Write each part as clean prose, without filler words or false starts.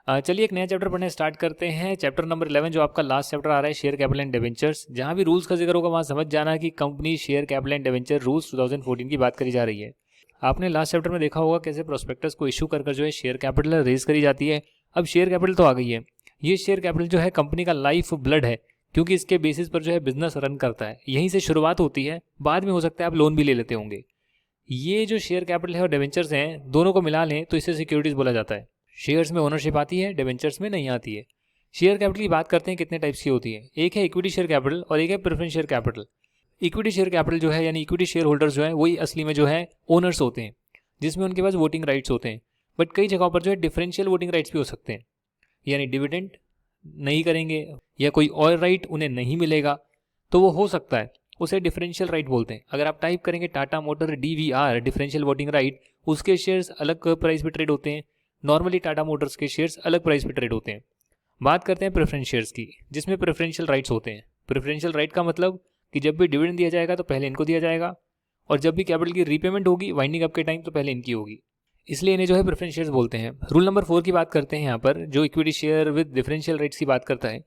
चलिए एक नया चैप्टर पढ़ने स्टार्ट करते हैं। चैप्टर नंबर 11 जो आपका लास्ट चैप्टर आ रहा है, शेयर कैपिटल एंड डिबेंचर्स। जहां भी रूल्स का जिक्र होगा वहां समझ जाना कि company share capital and debenture rules 2014 की बात करी जा रही है। आपने लास्ट चैप्टर में देखा होगा कैसे प्रोस्पेक्टस को इशू कर जो है शेयर कैपिटल रेज करी जाती है। अब शेयर कैपिटल तो आ गई है। ये शेयर कैपिटल जो है कंपनी का लाइफ ब्लड है, क्योंकि इसके बेसिस पर जो है बिजनेस रन करता है। यहीं से शुरुआत होती है, बाद में हो सकता है आप लोन भी ले लेते होंगे। ये जो शेयर कैपिटल है और डिबेंचर्स हैं, दोनों को मिला लें तो इसे सिक्योरिटीज बोला जाता है। शेयर्स में ओनरशिप आती है, डिबेंचर्स में नहीं आती है। शेयर कैपिटल की बात करते हैं कितने टाइप्स की होती है। एक है इक्विटी शेयर कैपिटल और एक है preference share capital. Equity share capital जो है यानी इक्विटी शेयर होल्डर्स जो है वही असली में जो है ओनर्स होते हैं, जिसमें उनके पास वोटिंग राइट्स होते हैं। बट कई जगहों पर जो है डिफरेंशियल वोटिंग राइट्स भी हो सकते हैं, यानी डिविडेंड नहीं करेंगे या कोई और राइट उन्हें नहीं मिलेगा तो वो हो सकता है, उसे डिफरेंशियल राइट बोलते हैं। अगर आप टाइप करेंगे Tata motor DVR differential voting right, उसके शेयर्स अलग प्राइस पे ट्रेड होते हैं। नॉर्मली टाटा मोटर्स के शेयर्स अलग प्राइस पे ट्रेड होते हैं। बात करते हैं प्रेफरेंस शेयर्स की, जिसमें प्रेफरेंशियल राइट्स होते हैं। प्रेफरेंशियल राइट का मतलब कि जब भी डिविडेंड दिया जाएगा तो पहले इनको दिया जाएगा, और जब भी कैपिटल की रीपेमेंट होगी वाइंडिंग अप के टाइम तो पहले इनकी होगी। इसलिए इन्हें जो है प्रेफरेंस शेयर्स बोलते हैं। रूल नंबर 4 की बात करते हैं यहाँ पर, जो equity share with differential rights की बात करता है।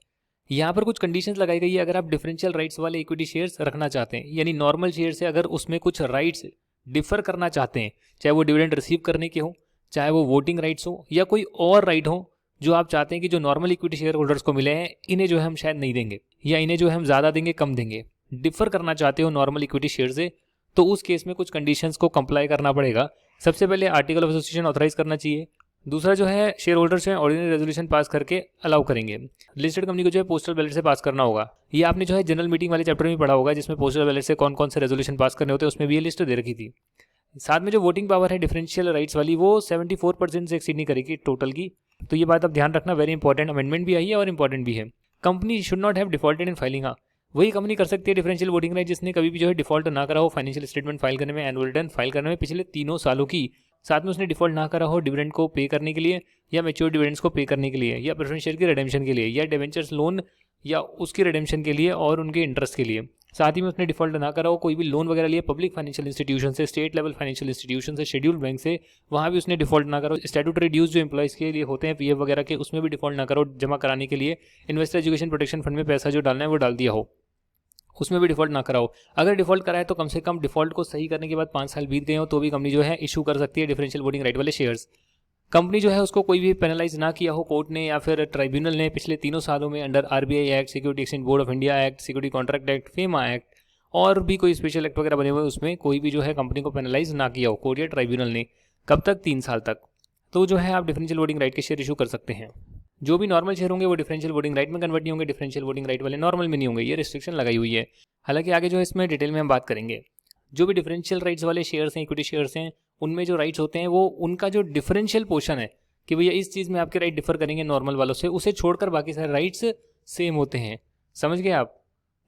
यहाँ पर कुछ कंडीशंस लगाई गई है अगर आप डिफरेंशियल राइट्स वाले इक्विटी शेयर्स रखना चाहते हैं, यानी नॉर्मल शेयर से अगर उसमें कुछ राइट्स डिफर करना चाहते हैं, चाहे वो डिविडेंड रिसीव करने के हो, चाहे वो वोटिंग राइट्स हो, या कोई और राइट हो जो आप चाहते हैं कि जो नॉर्मल इक्विटी शेयर होल्डर्स को मिले हैं इन्हें जो है हम शायद नहीं देंगे, या इन्हें जो है हम ज़्यादा देंगे कम देंगे, डिफर करना चाहते हो नॉर्मल इक्विटी शेयर से, तो उस केस में कुछ कंडीशंस को कंप्लाई करना पड़ेगा। सबसे पहले आर्टिकल ऑफ एसोसिएशन ऑथराइज करना चाहिए। दूसरा जो है शेयर होल्डर्स हैं ऑर्डिनरी रेजोल्यूशन पास करके अलाउ करेंगे। लिस्टेड कंपनी को जो है पोस्टल बैलेट से पास करना होगा। ये आपने जो है जनरल मीटिंग वाले चैप्टर में पढ़ा होगा, जिसमें पोस्टल बैलेट से कौन कौन से रेजोल्यूशन पास करने होते हैं, उसमें भी ये लिस्ट दे रखी थी। साथ में जो वोटिंग पावर है डिफरेंशियल राइट्स वाली, वो 74% से एक्सीड नहीं करेगी टोटल की। तो ये बात आप ध्यान रखना, वेरी इंपॉर्टेंट अमेंडमेंट भी आई है और इंपॉर्टेंट भी है। Company should not have defaulted in filing. वही कंपनी कर सकती है डिफरेंशियल वोटिंग राइट जिसने कभी भी जो है डिफॉल्ट ना करा हो फाइनेंशियल स्टेटमेंट फाइल करने में, एनुअल रिटर्न फाइल करने में पिछले 3 सालों की। साथ में उसने डिफॉल्ट ना करा हो डिविडेंड को पे करने के लिए, या मैच्योर डिविडेंड्स को पे करने के लिए, या प्रेफरेंस शेयर की रिडेम्पशन के लिए, या डिबेंचर्स लोन या उसकी रिडेम्पशन के लिए और उनके इंटरेस्ट के लिए। साथ ही में उसने डिफॉल्ट ना करा हो कोई भी लोन वगैरह लिए पब्लिक फाइनेंशियल इंस्टीट्यूशन से, स्टेट लेवल फाइनेंशियल इंस्टीट्यूशन से, शेड्यूल्ड बैंक से, वहाँ भी उसने डिफॉल्ट ना करो। स्टैट्यूटरी ड्यूज जो एम्प्लॉइज के लिए होते हैं PF वगैरह के, उसमें भी डिफॉल्ट ना करो जमा कराने के लिए। इन्वेस्टर एजुकेशन प्रोटेक्शन फंड में पैसा जो डालना है वो डाल दिया हो, उसमें भी डिफॉल्ट ना कराओ। अगर डिफॉल्ट कराए तो कम से कम डिफॉल्ट को सही करने के बाद 5 साल बीत गए हो तो भी कंपनी जो है इशू कर सकती है डिफरेंशियल वोटिंग राइट वाले शेयर्स। कंपनी जो है उसको कोई भी पेनलाइज ना किया हो कोर्ट ने या फिर ट्राइब्यूनल ने पिछले 3 सालों में under RBI act, security exchange board of India act, security contract act, FEMA act और भी कोई स्पेशल एक्ट वगैरह बने हुए, उसमें कोई भी जो है कंपनी को पेनलाइज ना किया हो कोर्ट या ट्राइब्यूनल ने। कब तक? 3 साल तक। तो जो है आप डिफरेंशियल वोटिंग राइट के शेयर इशू कर सकते हैं। जो भी नॉर्मल शेयर होंगे वो डिफरेंशियल वोटिंग राइट में कन्वर्ट नहीं होंगे, डिफरेंशियल वोटिंग राइट वाले नॉर्मल में नहीं होंगे। ये रिस्ट्रिक्शन लगाई हुई है। हालांकि आगे जो है इसमें डिटेल में हम बात करेंगे। जो भी डिफरेंशियल राइट्स वाले शेयर्स हैं, इक्विटी शेयर्स हैं, उनमें जो राइट्स होते हैं वो उनका जो डिफरेंशियल पोर्शन है कि भैया इस चीज़ में आपके राइट डिफर करेंगे नॉर्मल वालों से, उसे छोड़कर बाकी सारे राइट्स सेम होते हैं। समझ गए आप?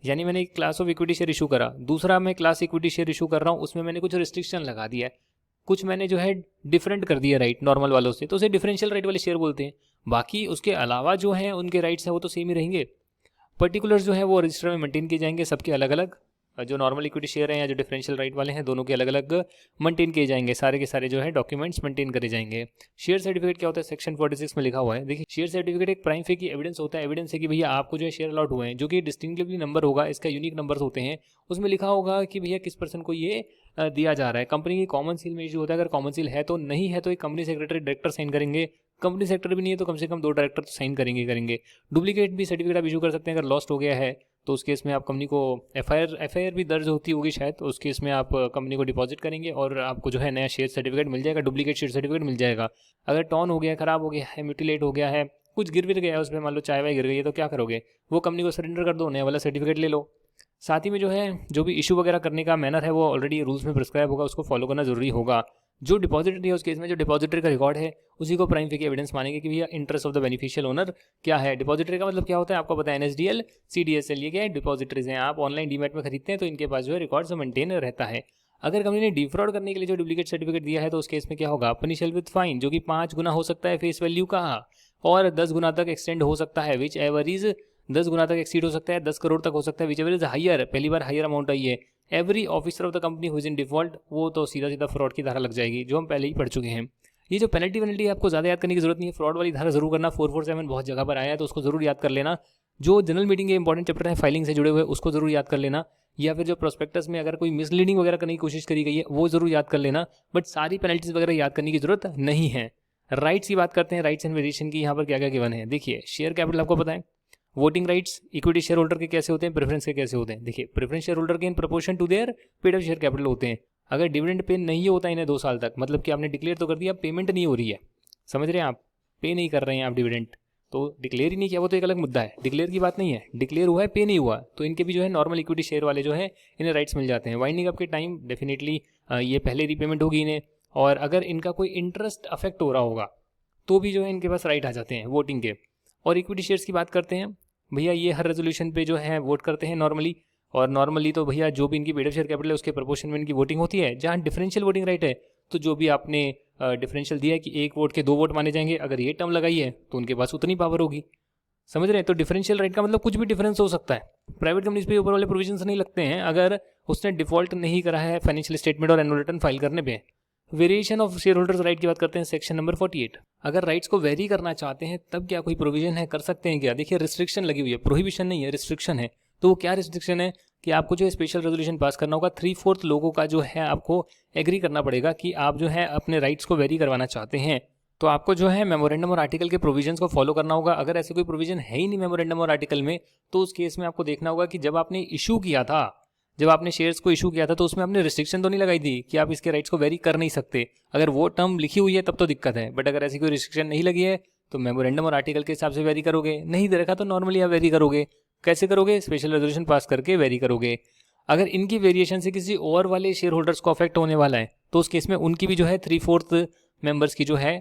यानी मैंने एक class of equity share issue करा, दूसरा मैं क्लास इक्विटी शेयर इशू कर रहा हूँ, उसमें मैंने कुछ रिस्ट्रिक्शन लगा दिया है, कुछ मैंने जो है डिफरेंट कर दिया राइट नॉर्मल वालों से, तो उसे डिफरेंशियल राइट वाले शेयर बोलते हैं। बाकी उसके अलावा जो है उनके राइट्स हैं वो तो सेम ही रहेंगे। पर्टिकुलर्स जो है वो रजिस्टर में मेंटेन किए जाएंगे, सबके अलग अलग। जो नॉर्मल इक्विटी शेयर हैं या जो डिफरेंशियल राइट वाले हैं, दोनों के अलग अलग मेंटेन किए जाएंगे। सारे के सारे जो है डॉक्यूमेंट्स मेंटेन करे जाएंगे। शेयर सर्टिफिकेट क्या होता है? सेक्शन 46 में लिखा हुआ है। देखिए, शेयर सर्टिफिकेट एक प्राइम फी की एविडेंस होता है। एविडेंस है कि भैया आपको जो है शेयर अलॉट हुए हैं, जो कि डिस्टिंक्टिवली नंबर होगा, इसका यूनिक नंबर्स होते हैं। उसमें लिखा होगा कि भैया किस पर्सन को ये दिया जा रहा है। कंपनी की कॉमन सील में इशू होता है। अगर कॉमन सील है तो, नहीं है तो एक कंपनी सेक्रेटरी डायरेक्टर साइन करेंगे। कंपनी सेक्रेटरी भी नहीं है तो कम से कम 2 डायरेक्टर तो साइन करेंगे। डुप्लीकेट भी सर्टिफिकेट आप इशू कर सकते हैं। अगर लॉस्ट हो गया है तो उस केस में आप कंपनी को FIR भी दर्ज होती होगी शायद, तो उस केस में आप कंपनी को डिपॉजिट करेंगे और आपको जो है नया शेयर सर्टिफिकेट मिल जाएगा, डुप्लीकेट शेयर सर्टिफिकेट मिल जाएगा। अगर टॉन हो गया, खराब हो गया है, म्यूटिलेट हो गया है, कुछ गिर गया है उसमें, मान लो चाय वाय गिर गई है, तो क्या करोगे? वो कंपनी को सरेंडर कर दो, नया वाला सर्टिफिकेट ले लो। साथ ही में जो है जो भी इशू वगैरह करने का मैनर है वो ऑलरेडी रूल्स में प्रिस्क्राइब होगा, उसको फॉलो करना जरूरी होगा। जो डिपॉजिटरी है उस केस में जो डिपॉजिटरी का रिकॉर्ड है उसी को प्राइम फी की एविडेंस मानेंगे कि भैया interest of the beneficial owner क्या है। डिपॉजिटरी का मतलब क्या होता है आपको पता है, NSDL CDSL, ये क्या है? डिपॉजिटरीज हैं। आप ऑनलाइन डीमैट में खरीदते हैं तो इनके पास जो है रिकॉर्ड मेंटेन रहता है। अगर कंपनी ने डिफ्रॉड करने के लिए जो डुप्लीकेट सर्टिफिकेट दिया है तो उस केस में क्या होगा? पनिशेबल विद फाइन, जो कि 5 गुना हो सकता है फेस वैल्यू का, और 10 गुना तक एक्सटेंड हो सकता है, विच एवर इज 10 गुना तक एक्सीड हो सकता है, 10 करोड़ तक हो सकता है, विच एवर इज हायर, पहली बार हायर अमाउंट आई है। Every officer of the company who is in default, वो तो सीधा फ्रॉड की धारा लग जाएगी, जो हम पहले ही पढ़ चुके हैं। ये जो पेनल्टी आपको ज़्यादा याद करने की जरूरत नहीं है, फ्रॉड वाली धारा जरूर करना, 447 बहुत जगह पर आया है तो उसको जरूर याद कर लेना। जो जनरल मीटिंग के इंपॉर्टेंट चैप्टर है फाइलिंग से जुड़े हुए उसको जरूर याद कर लेना, या फिर जो प्रोस्पेक्टस में अगर कोई मिसलीडिंग वगैरह करने की कोशिश करी गई है वो जरूर याद कर लेना, बट सारी पेनल्टीज वगैरह याद करने की जरूरत नहीं है। राइट्स की बात करते हैं, राइट्स एंड वेरिएशन की यहाँ पर क्या क्या गिवन है। देखिए शेयर कैपिटल आपको पता है, voting rights equity share holder के कैसे होते हैं, प्रेफरेंस के कैसे होते हैं। देखिए प्रेफरेंस शेयर होल्डर के in proportion to their paid up share capital होते हैं। अगर डिविडेंड पे नहीं होता इन्हें 2 साल तक, मतलब कि आपने डिक्लेयर तो कर दिया, पेमेंट नहीं हो रही है, समझ रहे हैं आप, पे नहीं कर रहे हैं आप डिविडेंड, तो डिक्लेयर ही नहीं किया, वो तो एक अलग मुद्दा है, डिक्लेयर की बात नहीं है, डिक्लेयर हुआ है पे नहीं हुआ, तो इनके भी जो है नॉर्मल इक्विटी शेयर वाले जो है इन्हें राइट्स मिल जाते हैं। वाइंडिंग अप के टाइम डेफिनेटली ये पहले रीपेमेंट होगी इन्हें, और अगर इनका कोई इंटरेस्ट अफेक्ट हो रहा होगा तो भी जो है इनके पास राइट आ जाते हैं वोटिंग के। और इक्विटी शेयर्स की बात करते हैं, भैया ये हर रेजोल्यूशन पे जो है वोट करते हैं नॉर्मली, और नॉर्मली तो भैया जो भी इनकी पेड अप शेयर कैपिटल है उसके प्रोपोर्शन में इनकी वोटिंग होती है। जहाँ डिफरेंशियल वोटिंग राइट है तो जो भी आपने डिफरेंशियल दिया है कि 1 वोट के 2 वोट माने जाएंगे, अगर ये टर्म लगाई है तो उनके पास उतनी पावर होगी, समझ रहे हैं। तो डिफरेंशियल राइट का मतलब कुछ भी डिफरेंस हो सकता है। प्राइवेट कंपनीज पे ऊपर वाले प्रोविजंस नहीं लगते हैं अगर उसने डिफॉल्ट नहीं करा है फाइनेंशियल स्टेटमेंट और एनुअल रिटर्न फाइल करने पे। Variation of share holders right की बात करते हैं, सेक्शन नंबर 48। अगर राइट्स को वेरी करना चाहते हैं तब क्या कोई प्रोविजन है, कर सकते हैं क्या। देखिए रिस्ट्रिक्शन लगी हुई है, प्रोहिबिशन नहीं है, रिस्ट्रिक्शन है। तो वो क्या रिस्ट्रिक्शन है कि आपको जो स्पेशल रेजोल्यूशन पास करना होगा, 3/4 लोगों का जो है आपको एग्री करना पड़ेगा कि आप जो है अपने राइट्स को वेरी करवाना चाहते हैं। तो आपको जो है मेमोरेंडम और आर्टिकल के प्रोविजंस को फॉलो करना होगा। अगर ऐसे कोई प्रोविजन है ही नहीं मेमोरेंडम और आर्टिकल में, तो उस केस में आपको देखना होगा कि जब आपने इशू किया था, जब आपने शेयर्स को इशू किया था तो उसमें आपने रिस्ट्रिक्शन तो नहीं लगाई थी कि आप इसके राइट्स को वेरी कर नहीं सकते। अगर वो टर्म लिखी हुई है तब तो दिक्कत है, बट अगर ऐसी कोई रिस्ट्रिक्शन नहीं लगी है तो मेमोरेंडम और आर्टिकल के हिसाब से वेरी करोगे। नहीं दे रखा तो नॉर्मली आप वेरी करोगे। कैसे करोगे, स्पेशल रेजोल्यूशन पास करके वेरी करोगे। अगर इनकी वेरिएशन से किसी और वाले शेयर होल्डर्स को अफेक्ट होने वाला है तो उस केस में उनकी भी जो है 3/4 मेंबर्स की जो है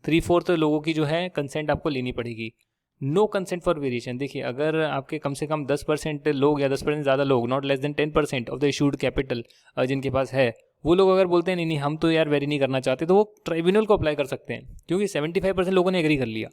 3/4 लोगों की जो है कंसेंट आपको लेनी पड़ेगी। No consent for variation. देखिए अगर आपके कम से कम 10% लोग या 10% ज़्यादा लोग, not less than 10% of the issued capital जिनके पास है, वो लोग अगर बोलते हैं नहीं नहीं हम तो यार वेरी नहीं करना चाहते, तो वो ट्राइब्यूनल को अप्लाई कर सकते हैं। क्योंकि 75% लोगों ने एग्री कर लिया,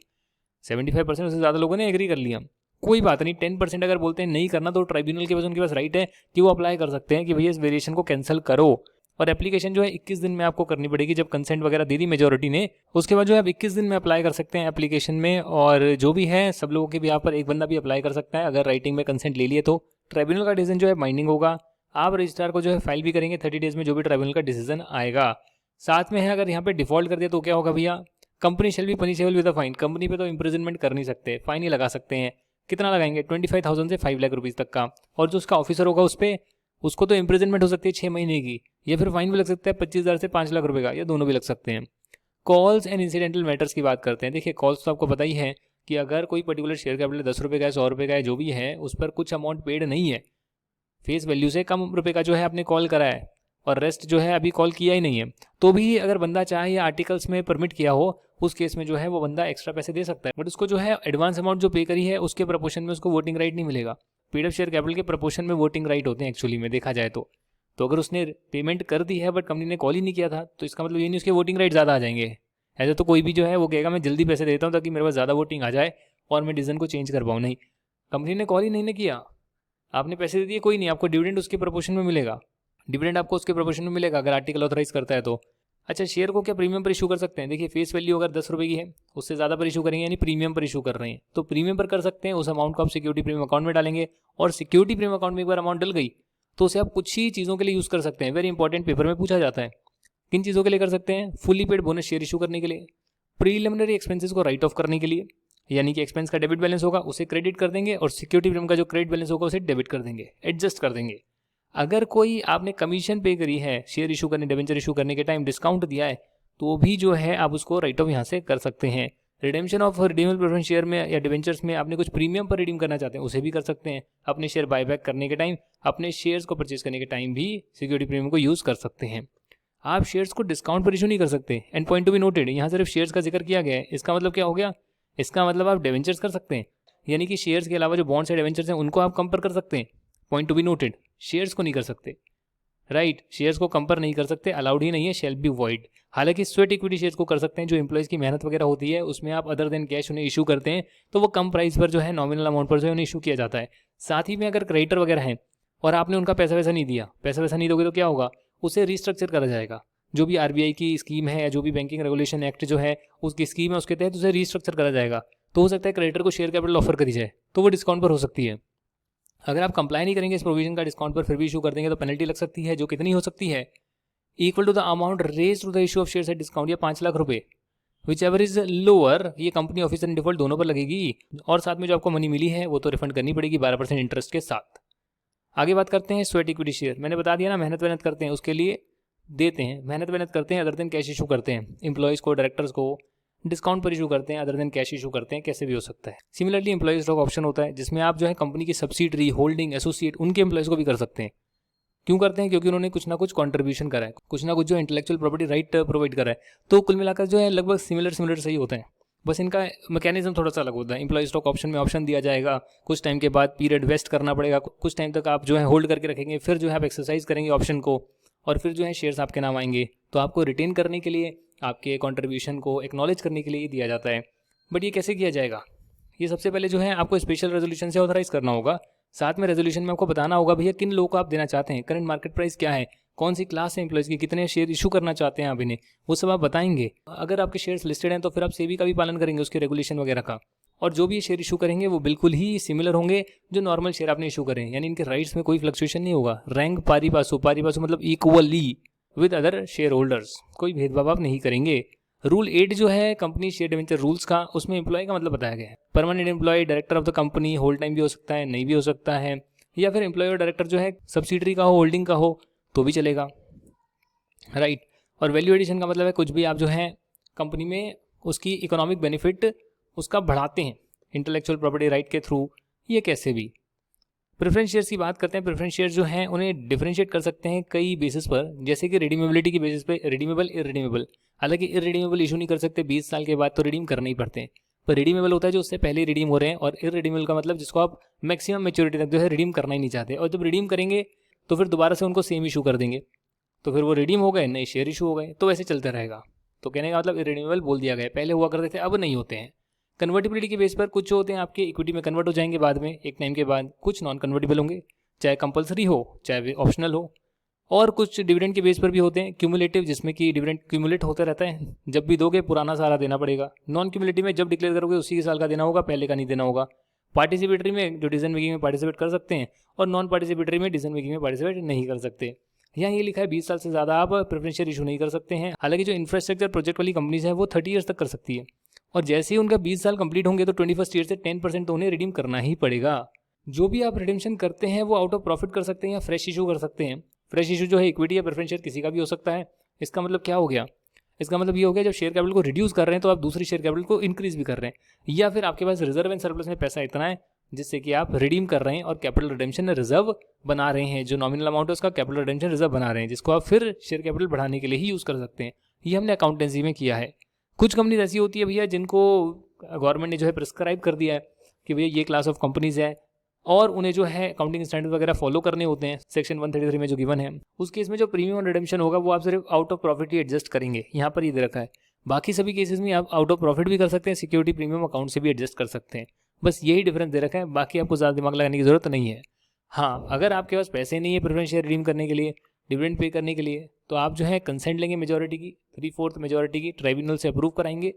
75% से ज़्यादा लोगों ने एग्री कर लिया, कोई बात नहीं। 10% अगर बोलते हैं नहीं करना तो ट्राइब्यूनल के पास उनके पास राइट है कि वो अप्लाई कर सकते हैं कि भैया इस वेरिएशन को कैंसिल करो। और एप्लीकेशन जो है 21 दिन में आपको करनी पड़ेगी। जब कंसेंट वगैरह दे दी मेजोरिटी ने, उसके बाद जो है आप 21 दिन में अप्लाई कर सकते हैं एप्लीकेशन में। और जो भी है सब लोगों के भी यहाँ पर एक बंदा भी अप्लाई कर सकता है अगर राइटिंग में कंसेंट ले लिए तो। ट्राइब्यूनल का डिसीजन जो है बाइंडिंग होगा। आप रजिस्ट्रार को जो है फाइल भी करेंगे 30 डेज में जो भी ट्राइब्यूनल का डिसीजन आएगा। साथ में है अगर यहाँ पे डिफॉल्ट कर दिया तो क्या होगा भैया, कंपनी शेल भी punishable with a fine. Company पे तो इंप्रिजनमेंट कर नहीं सकते, फाइन ही लगा सकते हैं। कितना लगाएंगे, 25,000 से 5 लाख रुपीज़ तक का। और जो उसका ऑफिसर होगा उस पर, उसको तो इंप्रिजनमेंट हो सकती है 6 महीने की, या फिर फाइन भी लग सकता है 25,000 से 5 लाख रुपए का, या दोनों भी लग सकते हैं। कॉल्स एंड इंसिडेंटल मैटर्स की बात करते हैं। देखिए कॉल्स तो आपको पता ही है कि अगर कोई पर्टिकुलर शेयर कैपिटल 10 रुपये का है, 100 रुपये का है, जो भी है उस पर कुछ अमाउंट पेड नहीं है, फेस वैल्यू से कम रुपये का जो है आपने कॉल करा है और रेस्ट जो है अभी कॉल किया ही नहीं है, तो भी अगर बंदा चाहे या आर्टिकल्स में परमिट किया हो, उस केस में जो है वो बंदा एक्स्ट्रा पैसे दे सकता है। बट उसको जो है एडवांस अमाउंट जो पे करी है उसके प्रपोर्शन में उसको वोटिंग राइट नहीं मिलेगा। पेड अप शेयर कैपिटल के प्रपोर्शन में वोटिंग राइट होते हैं एक्चुअली में देखा जाए तो। अगर उसने पेमेंट कर दी है बट कंपनी ने कॉल ही नहीं किया था, तो इसका मतलब ये नहीं उसके वोटिंग राइट ज़्यादा आ जाएंगे। ऐसे तो कोई भी जो है वो कहेगा मैं जल्दी पैसे देता हूँ ताकि मेरे पास ज़्यादा वोटिंग आ जाए और मैं डिसीजन को चेंज कर पाऊँ। नहीं, कंपनी ने कॉल ही नहीं किया, आपने पैसे दे दिए, कोई नहीं, आपको डिविडेंड उसके प्रपोर्शन में मिलेगा। डिविडेंड आपको उसके प्रपोर्शन में मिलेगा अगर आर्टिकल ऑथराइज करता है तो। अच्छा, शेयर को क्या प्रीमियम पर इशू कर सकते हैं। देखिए फेस वैल्यू अगर 10 रुपये की है, उससे ज़्यादा पर इशू करेंगे यानी प्रीमियम पर इशू कर रहे हैं, तो प्रीमियम पर कर सकते हैं। उस अमाउंट को आप सिक्योरिटी प्रीमियम अकाउंट में डालेंगे, और सिक्योरिटी प्रीमियम अकाउंट में एक बार अमाउंट डल गई तो उसे आप कुछ ही चीज़ों के लिए यूज़ कर सकते हैं। वेरी इंपॉर्टेंट, पेपर में पूछा जाता है। किन चीज़ों के लिए कर सकते हैं, fully paid bonus share issue करने के लिए, प्रीलिमिनरी एक्सपेंसेस को राइट ऑफ करने के लिए, यानी कि एक्सपेंस का डेबिट बैलेंस होगा उसे क्रेडिट कर देंगे और सिक्योरिटी प्रीमियम का जो क्रेडिट बैलेंस होगा उसे डेबिट कर देंगे, एडजस्ट कर देंगे। अगर कोई आपने कमीशन पे करी है शेयर इशू करने, डिबेंचर इशू करने के टाइम डिस्काउंट दिया है, तो भी जो है आप उसको राइट ऑफ यहाँ से कर सकते हैं। Redemption of redeemable preference share में या डिबेंचर्स में आपने कुछ प्रीमियम पर रिडीम करना चाहते हैं, उसे भी कर सकते हैं। अपने शेयर बायबैक करने के टाइम, अपने शेयर्स को परचेज करने के टाइम भी सिक्योरिटी प्रीमियम को यूज़ कर सकते हैं। आप शेयर्स को डिस्काउंट पर इशू नहीं कर सकते। And point to be noted, यहाँ सिर्फ शेयर्स का जिक्र किया गया है। इसका मतलब क्या हो गया, इसका मतलब आप डिबेंचर्स कर सकते हैं, यानी कि शेयर्स के अलावा जो बॉन्ड्स या डिबेंचर्स हैं उनको आप कंपेयर कर सकते हैं। Point to be noted, shares को नहीं कर सकते, राइट, शेयर्स को कंपेयर नहीं कर सकते, अलाउड ही नहीं है, शेल बी वॉइड। हालांकि स्वेट इक्विटी शेयर्स को कर सकते हैं, जो एम्प्लॉइज की मेहनत वगैरह होती है उसमें आप अदर देन कैश उन्हें इशू करते हैं, तो वो कम प्राइस पर जो है नॉमिनल अमाउंट पर जो है उन्हें इशू किया जाता है। साथ ही में अगर क्रेडिटर वगैरह हैं और आपने उनका पैसा वैसा नहीं दिया, पैसा वैसा नहीं दोगे तो क्या होगा, उसे रिस्ट्रक्चर करा जाएगा। जो भी आरबीआई की स्कीम है या जो भी बैंकिंग रेगुलेशन एक्ट जो है उसकी स्कीम है उसके तहत उसे रीस्ट्रक्चर करा जाएगा, तो हो सकता है क्रेडिटर को शेयर कैपिटल ऑफर करी जाए, तो वो डिस्काउंट पर हो सकती है। अगर आप कंप्लाई नहीं करेंगे इस प्रोविजन का, डिस्काउंट पर फिर भी इशू कर देंगे तो पेनल्टी लग सकती है, जो कितनी हो सकती है, equal to the amount raise to the issue of shares at discount, या 5 लाख रुपए, विच एवर इज लोअर, ये कंपनी ऑफिसर इन डिफॉल्ट दोनों पर लगेगी, और साथ में जो आपको मनी मिली है वो तो रिफंड करनी पड़ेगी 12% इंटरेस्ट के साथ। आगे बात करते हैं स्वेट इक्विटी शेयर। मैंने बता दिया ना, मेहनत करते हैं उसके लिए देते हैं, मेहनत करते हैं, अदर दिन कैश इशू करते हैं, एम्प्लॉयज़ को, डायरेक्टर्स को डिस्काउंट पर इशू करते हैं, अदर दिन कैश इशू करते हैं, कैसे भी हो सकता है। सिमिलरली एम्प्लॉय स्टॉक ऑप्शन होता है जिसमें आप जो है कंपनी की सब्सिडरी, होल्डिंग, एसोसिएट उनके एम्प्लॉयज़ को भी कर सकते हैं। क्यों करते हैं? क्योंकि उन्होंने कुछ ना कुछ कंट्रीब्यूशन करा है, कुछ ना कुछ जो इंटेलेक्चुअल प्रॉपर्टी राइट प्रोवाइड करा है, तो कुल मिलाकर जो है लगभग सिमिलर सही होते हैं, बस इनका मैकेनिज्म थोड़ा सा अलग होता है। एम्प्लॉय स्टॉक ऑप्शन में ऑप्शन दिया जाएगा, कुछ टाइम के बाद पीरियड वेस्ट करना पड़ेगा, कुछ टाइम तक आप जो है होल्ड करके रखेंगे, फिर जो है आप एक्सरसाइज करेंगे ऑप्शन को, और फिर जो है शेयर्स आपके नाम आएंगे। तो आपको रिटेन करने के लिए, आपके कंट्रीब्यूशन को एक्नॉलेज करने के लिए दिया जाता है। बट ये कैसे किया जाएगा? ये सबसे पहले जो है आपको स्पेशल रेजोल्यूशन से ऑथराइज करना होगा। साथ में रेजोल्यूशन में आपको बताना होगा भैया किन लोगों को आप देना चाहते हैं, करंट मार्केट प्राइस क्या है, कौन सी क्लास है एम्प्लॉयज़ की, कितने शेयर इशू करना चाहते हैं आप इन्हें, वो सब आप बताएंगे। अगर आपके शेयर्स लिस्टेड हैं तो फिर आप सेबी का भी पालन करेंगे, उसके रेगुलेशन वगैरह का, और जो भी शेयर इशू करेंगे वो बिल्कुल ही सिमिलर होंगे जो नॉर्मल शेयर आपने इशू करें, यानी इनके राइट्स में कोई फ्लक्चुएशन नहीं होगा। रैंक पारी पासु मतलब equally with other share holders, कोई भेदभाव आप नहीं करेंगे। रूल 8 जो है कंपनी शेयर डिवेंचर रूल्स का, उसमें एम्प्लॉय का मतलब बताया गया है। Permanent employee, director of the company, whole time भी हो सकता है, नहीं भी हो सकता है, या फिर एम्प्लॉय और डायरेक्टर जो है सब्सिडरी का हो, होल्डिंग का हो तो भी चलेगा, राइट। और वैल्यू एडिशन का मतलब है कुछ भी आप जो है कंपनी में उसकी इकोनॉमिक बेनिफिट उसका बढ़ाते हैं इंटेलेक्चुअल प्रॉपर्टी राइट के थ्रू, ये कैसे भी। प्रेफरेंस शेयर्स की बात करते हैं। प्रेफरेंस शेयर्स जो हैं उन्हें डिफरेंशिएट कर सकते हैं कई बेसिस पर, जैसे कि रिडीमेबिलिटी की बेसिस पे, रिडीमेबल, इरिडीमेबल। हालांकि इरिडीमेबल इशू नहीं कर सकते, 20 साल के बाद तो रिडीम करने ही पड़ते हैं, पर रिडीमेबल होता है जो उससे पहले रिडीम हो रहे हैं, और इरिडीमेबल का मतलब जिसको आप मैक्सिमम मैच्योरिटी तक जो है रिडीम करना ही नहीं चाहते, और जब रिडीम करेंगे तो फिर दोबारा से उनको सेम इशू कर देंगे, तो फिर वो रिडीम हो गए, नए शेयर इशू हो गए, तो वैसे चलता रहेगा। तो कहने का मतलब इरिडीमेबल बोल दिया गया, पहले हुआ करते थे अब नहीं होते हैं। कन्वर्टिबिलिटी के बेस पर कुछ जो होते हैं आपके इक्विटी में कन्वर्ट हो जाएंगे बाद में एक टाइम के बाद, कुछ नॉन कन्वर्टिबल होंगे, चाहे कंपलसरी हो चाहे ऑप्शनल हो, और कुछ डिविडेंड के बेस पर भी होते हैं क्यूमुलेटिव, जिसमें कि डिविडेंड क्यूमुलेट होता रहता है, जब भी दोगे पुराना सारा देना पड़ेगा। नॉन क्यूमुलेटिव में जब डिक्लेयर करोगे उसी के साल का देना होगा, पहले का नहीं देना होगा। पार्टिसिपेटरी में जो डिसीजन मेकिंग में पार्टिसिपेट कर सकते हैं, और नॉन पार्टिसिपेटरी में डिसीजन मेकिंग में पार्टिसिपेट नहीं कर सकते। यहाँ ये लिखा है 20 साल से ज़्यादा आप प्रेफरेंस शेयर इशू नहीं कर सकते हैं। हालांकि जो इंफ्रास्ट्रक्चर प्रोजेक्ट वाली कंपनीज है वो 30 ईयर्स तक कर सकती है, और जैसे ही उनका 20 साल कंप्लीट होंगे तो 21st ईयर से 10% तो उन्हें रिडीम करना ही पड़ेगा। जो भी आप रिडीम्शन करते हैं वो आउट ऑफ प्रॉफिट कर सकते हैं या फ्रेश इशू कर सकते हैं। फ्रेश इशू जो है इक्विटी या प्रेफरेंस शेयर किसी का भी हो सकता है। इसका मतलब क्या हो गया? इसका मतलब ये हो गया जब शेयर कैपिटल को रिड्यूस कर रहे हैं तो आप दूसरी शेयर कैपिटल को इंक्रीज भी कर रहे हैं, या फिर आपके पास रिजर्व एंड सरप्लस में पैसा इतना है जिससे कि आप रिडीम कर रहे हैं और कैपिटल रिडेम्पशन रिजर्व बना रहे हैं, जो नॉमिनल अमाउंट है उसका कैपिटल रिडेम्पशन रिजर्व बना रहे हैं, जिसको आप फिर शेयर कैपिटल बढ़ाने के लिए ही यूज़ कर सकते हैं। ये हमने अकाउंटेंसी में किया है। कुछ कंपनीज ऐसी होती है भैया जिनको गवर्नमेंट ने जो है प्रिस्क्राइब कर दिया है कि भैया ये क्लास ऑफ कंपनीज है, और उन्हें जो है अकाउंटिंग स्टैंडर्ड वगैरह फॉलो करने होते हैं, सेक्शन 133 में जो गिवन है। उस केस में जो प्रीमियम और रिडेम्पशन होगा वो आप सिर्फ out of profit he adjust करेंगे, यहाँ पर ये दे रखा है। बाकी सभी केसेस में आप आउट ऑफ प्रॉफिट भी कर सकते हैं, सिक्योरिटी प्रीमियम अकाउंट से भी एडजस्ट कर सकते हैं। बस यही डिफरेंस दे रखा है, बाकी आपको ज़्यादा दिमाग लगाने की जरूरत नहीं है। हाँ, अगर आपके पास पैसे नहीं है प्रेफरेंस शेयर रिडीम करने के लिए, डिविडेंड पे करने के लिए, तो आप जो है कंसेंट लेंगे मेजॉरिटी की, 3/4 मेजॉरिटी की, ट्राइब्यूनल से अप्रूव कराएंगे,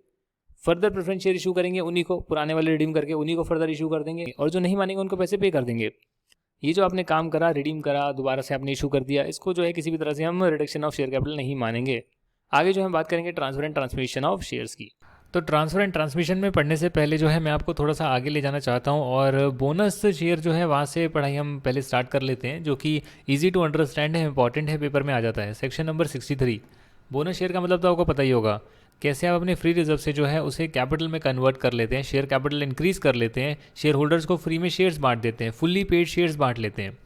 फर्दर प्रेफरेंस शेयर इशू करेंगे, उन्हीं को पुराने वाले रिडीम करके उन्हीं को फर्दर इशू कर देंगे, और जो नहीं मानेंगे उनको पैसे पे कर देंगे। ये जो आपने काम करा, रिडीम करा, दोबारा से आपने इशू कर दिया, इसको जो है किसी भी तरह से हम रिडक्शन ऑफ शेयर कैपिटल नहीं मानेंगे। आगे जो हम बात करेंगे transfer and transmission of shares की। तो ट्रांसफर एंड ट्रांसमिशन में पढ़ने से पहले जो है मैं आपको थोड़ा सा आगे ले जाना चाहता हूँ, और बोनस शेयर जो है वहाँ से पढ़ाई हम पहले स्टार्ट कर लेते हैं, जो कि ईजी टू अंडरस्टैंड है, इंपॉर्टेंट है, पेपर में आ जाता है। Section number 63। बोनस शेयर का मतलब तो आपको पता ही होगा, कैसे आप अपने फ्री रिजर्व से जो है उसे कैपिटल में कन्वर्ट कर लेते हैं, शेयर कैपिटल इंक्रीज कर लेते हैं, शेयर होल्डर्स को फ्री में शेयर्स बांट देते हैं, फुल्ली पेड शेयर्स बांट लेते हैं।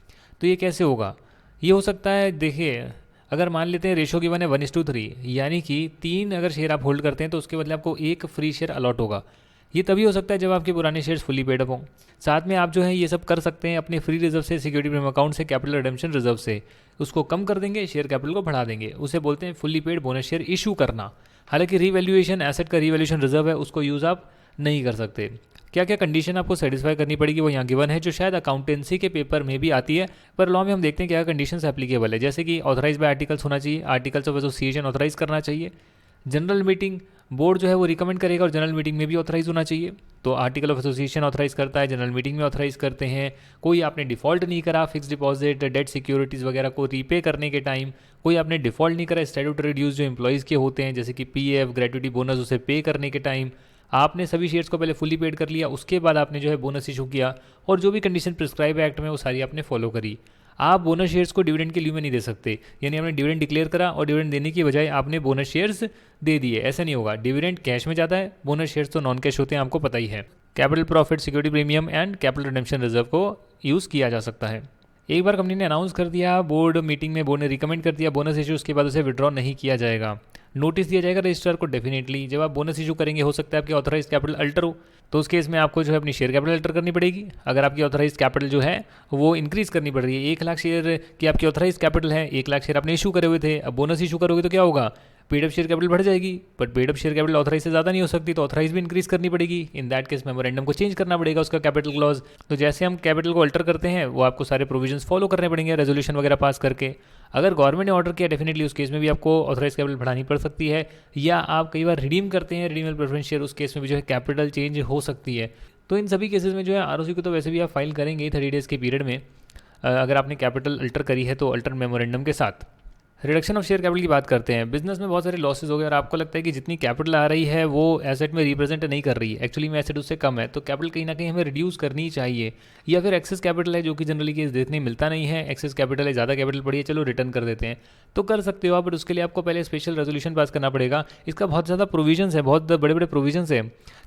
तो ये कैसे होगा? ये हो सकता है, देखिए, अगर मान लेते हैं रेशो गिवन है 1:3, यानी कि 3 अगर शेयर आप होल्ड करते हैं तो उसके बदले आपको 1 फ्री शेयर अलॉट होगा। ये तभी हो सकता है जब आपके पुराने शेयर्स फुली पेड अप हों। साथ में आप जो है ये सब कर सकते हैं अपने फ्री रिजर्व से, सिक्योरिटी प्रीमियम अकाउंट से, कैपिटल रिडेम्पशन रिजर्व से, उसको कम कर देंगे, शेयर कैपिटल को बढ़ा देंगे, उसे बोलते हैं fully paid bonus share issue करना। हालांकि रीवैल्यूएशन, एसेट का रीवैल्यूएशन रिजर्व है, उसको यूज़ आप नहीं कर सकते। क्या क्या कंडीशन आपको सेटिस्फाई करनी पड़ेगी वो यहाँ गिवन है, जो शायद अकाउंटेंसी के पेपर में भी आती है, पर लॉ में हम देखते हैं क्या कंडीशंस एप्लीकेबल है। जैसे कि ऑथराइज बाय आर्टिकल्स होना चाहिए, आर्टिकल्स ऑफ एसोसिएशन ऑथराइज करना चाहिए, जनरल मीटिंग बोर्ड जो है वो रिकमेंड करेगा और जनरल मीटिंग में भी ऑथराइज होना चाहिए। तो आर्टिकल ऑफ एसोसिएशन ऑथराइज करता है, जनरल मीटिंग में ऑथराइज करते हैं। कोई आपने डिफॉल्ट नहीं करा फिक्स डिपॉजिट, डेट सिक्योरिटीज़ वगैरह को रीपे करने के टाइम, कोई आपने डिफॉल्ट नहीं करा स्टैट्यूटरी ड्यूज जो एम्प्लॉइज़ के होते हैं जैसे कि पीएफ, ग्रेट्युटी बोनस, उसे पे करने के टाइम आपने सभी शेयर्स को पहले फुली पेड कर लिया, उसके बाद आपने जो है बोनस इशू किया, और जो भी कंडीशन प्रिस्क्राइब एक्ट में वो सारी आपने फॉलो करी। आप बोनस शेयर्स को डिविडेंड के लिए में नहीं दे सकते, यानी आपने डिविडेंड डिक्लेयर करा और डिविडेंड देने की बजाय आपने बोनस शेयर्स दे दिए, ऐसा नहीं होगा। डिविडेंड कैश में जाता है, बोनस शेयर्स तो नॉन कैश होते हैं, आपको पता ही है। Capital profit, security premium and capital redemption reserve को यूज़ किया जा सकता है। एक बार कंपनी ने अनाउंस कर दिया, बोर्ड मीटिंग में बोर्ड ने रिकमेंड कर दिया बोनस इशू, उसके बाद उसे विड्रॉ नहीं किया जाएगा, नोटिस दिया जाएगा रजिस्ट्रार को। डेफिनेटली जब आप बोनस इशू करेंगे, हो सकता है आपकी ऑथराइज कैपिटल अल्टर हो, तो उस केस में आपको जो है अपनी शेयर कैपिटल अल्टर करनी पड़ेगी। अगर आपकी ऑथराइज कैपिटल जो है वो इंक्रीज़ करनी पड़ रही है, 1 लाख शेयर की आपकी ऑथराइज कैपिटल है, 1 लाख शेयर आपने इशू करे हुए थे, अब बोनस इशू करोगे तो क्या होगा, पेड अप शेयर कैपिटल बढ़ जाएगी, but paid up share capital authorise से ज़्यादा नहीं हो सकती, तो ऑथराइज भी इंक्रीज करनी पड़ेगी। इन दैट केस मेमोरेंडम को चेंज करना पड़ेगा उसका कैपिटल क्लॉज। तो जैसे हम कैपिटल को अल्टर करते हैं वो आपको सारे प्रोविजंस फॉलो करने पड़ेंगे रेजोल्यूशन वगैरह पास करके। अगर गवर्नमेंट ने ऑर्डर किया डेफिनेटली उस केस में भी आपको ऑथराइज कैपिटल बढ़ानी पड़ सकती है, या आप कई बार रिडीम करते हैं रिडीमेबल प्रेफरेंस शेयर, उस केस में भी जो है कैपिटल चेंज हो सकती है। तो इन सभी केसेस में जो है आरओसी को तो वैसे भी आप फाइल करेंगे 30 डेज़ के पीरियड में, अगर आपने कैपिटल अल्टर करी है तो अल्टर मेमोरेंडम के साथ। रिडक्शन ऑफ शेयर कैपिटल की बात करते हैं। बिजनेस में बहुत सारे लॉसेज हो गए और आपको लगता है कि जितनी कैपिटल आ रही है वो एसेट में रिप्रेजेंट नहीं कर रही है, एक्चुअली में एसेट उससे कम है, तो कैपिटल कहीं ना कहीं हमें रिड्यूस करनी चाहिए। या फिर एक्सेस कैपिटल है जो कि जनरली केस देखने मिलता नहीं है, एक्सेस कैपिटल है, ज़्यादा कैपिटल पड़ी है, चलो रिटर्न कर देते हैं, तो कर सकते हो आप, बट उसके लिए आपको पहले स्पेशल रेजोल्यूशन पास करना पड़ेगा। इसका बहुत ज़्यादा प्रोविजंस है, बहुत बड़े बड़े प्रोविजंस है,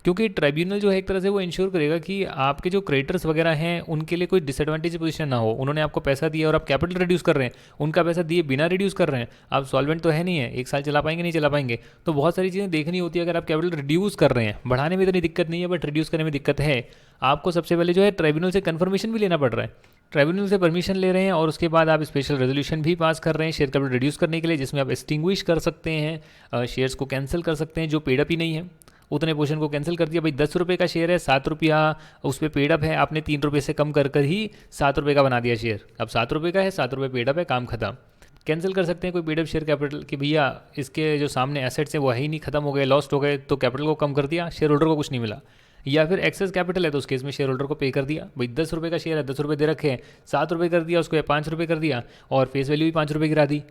क्योंकि ट्राइब्यूनल जो है एक तरह से वो इंश्योर करेगा कि आपके जो क्रेडिटर्स वगैरह हैं उनके लिए कोई डिसएडवांटेज पोजीशन ना हो। उन्होंने आपको पैसा दिया और आप कैपिटल रिड्यूस कर रहे हैं, उनका पैसा दिए बिना रिड्यूस कर रहे हैं, आप सॉल्वेंट तो है नहीं है, 1 साल चला पाएंगे नहीं चला पाएंगे, तो बहुत सारी चीज़ें देखनी होती है। अगर आप कैपिटल रिड्यूस कर रहे हैं, बढ़ाने में इतनी दिक्कत नहीं है, बट रिड्यूस करने में दिक्कत है। आपको सबसे पहले जो है ट्राइब्यूनल से कन्फर्मेशन भी लेना पड़ रहा है, ट्राइब्यूनल से परमिशन ले रहे हैं, और उसके बाद आप स्पेशल रेजोल्यूशन भी पास कर रहे हैं शेयर कैपिटल रिड्यूस करने के लिए, जिसमें आप एक्सटिंग्विश कर सकते हैं, शेयर्स को कैंसिल कर सकते हैं जो पेड अप ही नहीं है, उतने पोर्शन को कैंसिल कर दिया। भाई 10 रुपये का शेयर है, 7 रुपया उस पर पेड अप है, आपने 3 रुपये से कम कर कर ही 7 रुपये का बना दिया शेयर, अब 7 रुपये का है, 7 रुपये पेड अप है, काम खत्म। कैंसिल कर सकते हैं कोई पेड अप शेयर कैपिटल कि भैया इसके जो सामने एसेट्स हैं वो है ही नहीं, खत्म हो गए, लॉस्ट हो गए, तो कैपिटल को कम कर दिया, शेयर होल्डर को कुछ नहीं मिला। या फिर एक्सेस कैपिटल है तो उस केस में शेयर होल्डर को पे कर दिया, भाई 10 रुपये का शेयर है, 10 रुपये दे रखे हैं, 7 रुपये कर दिया उसको, या 5 रुपये कर दिया, और फेस वैल्यू भी 5 रुपये गिरा दी,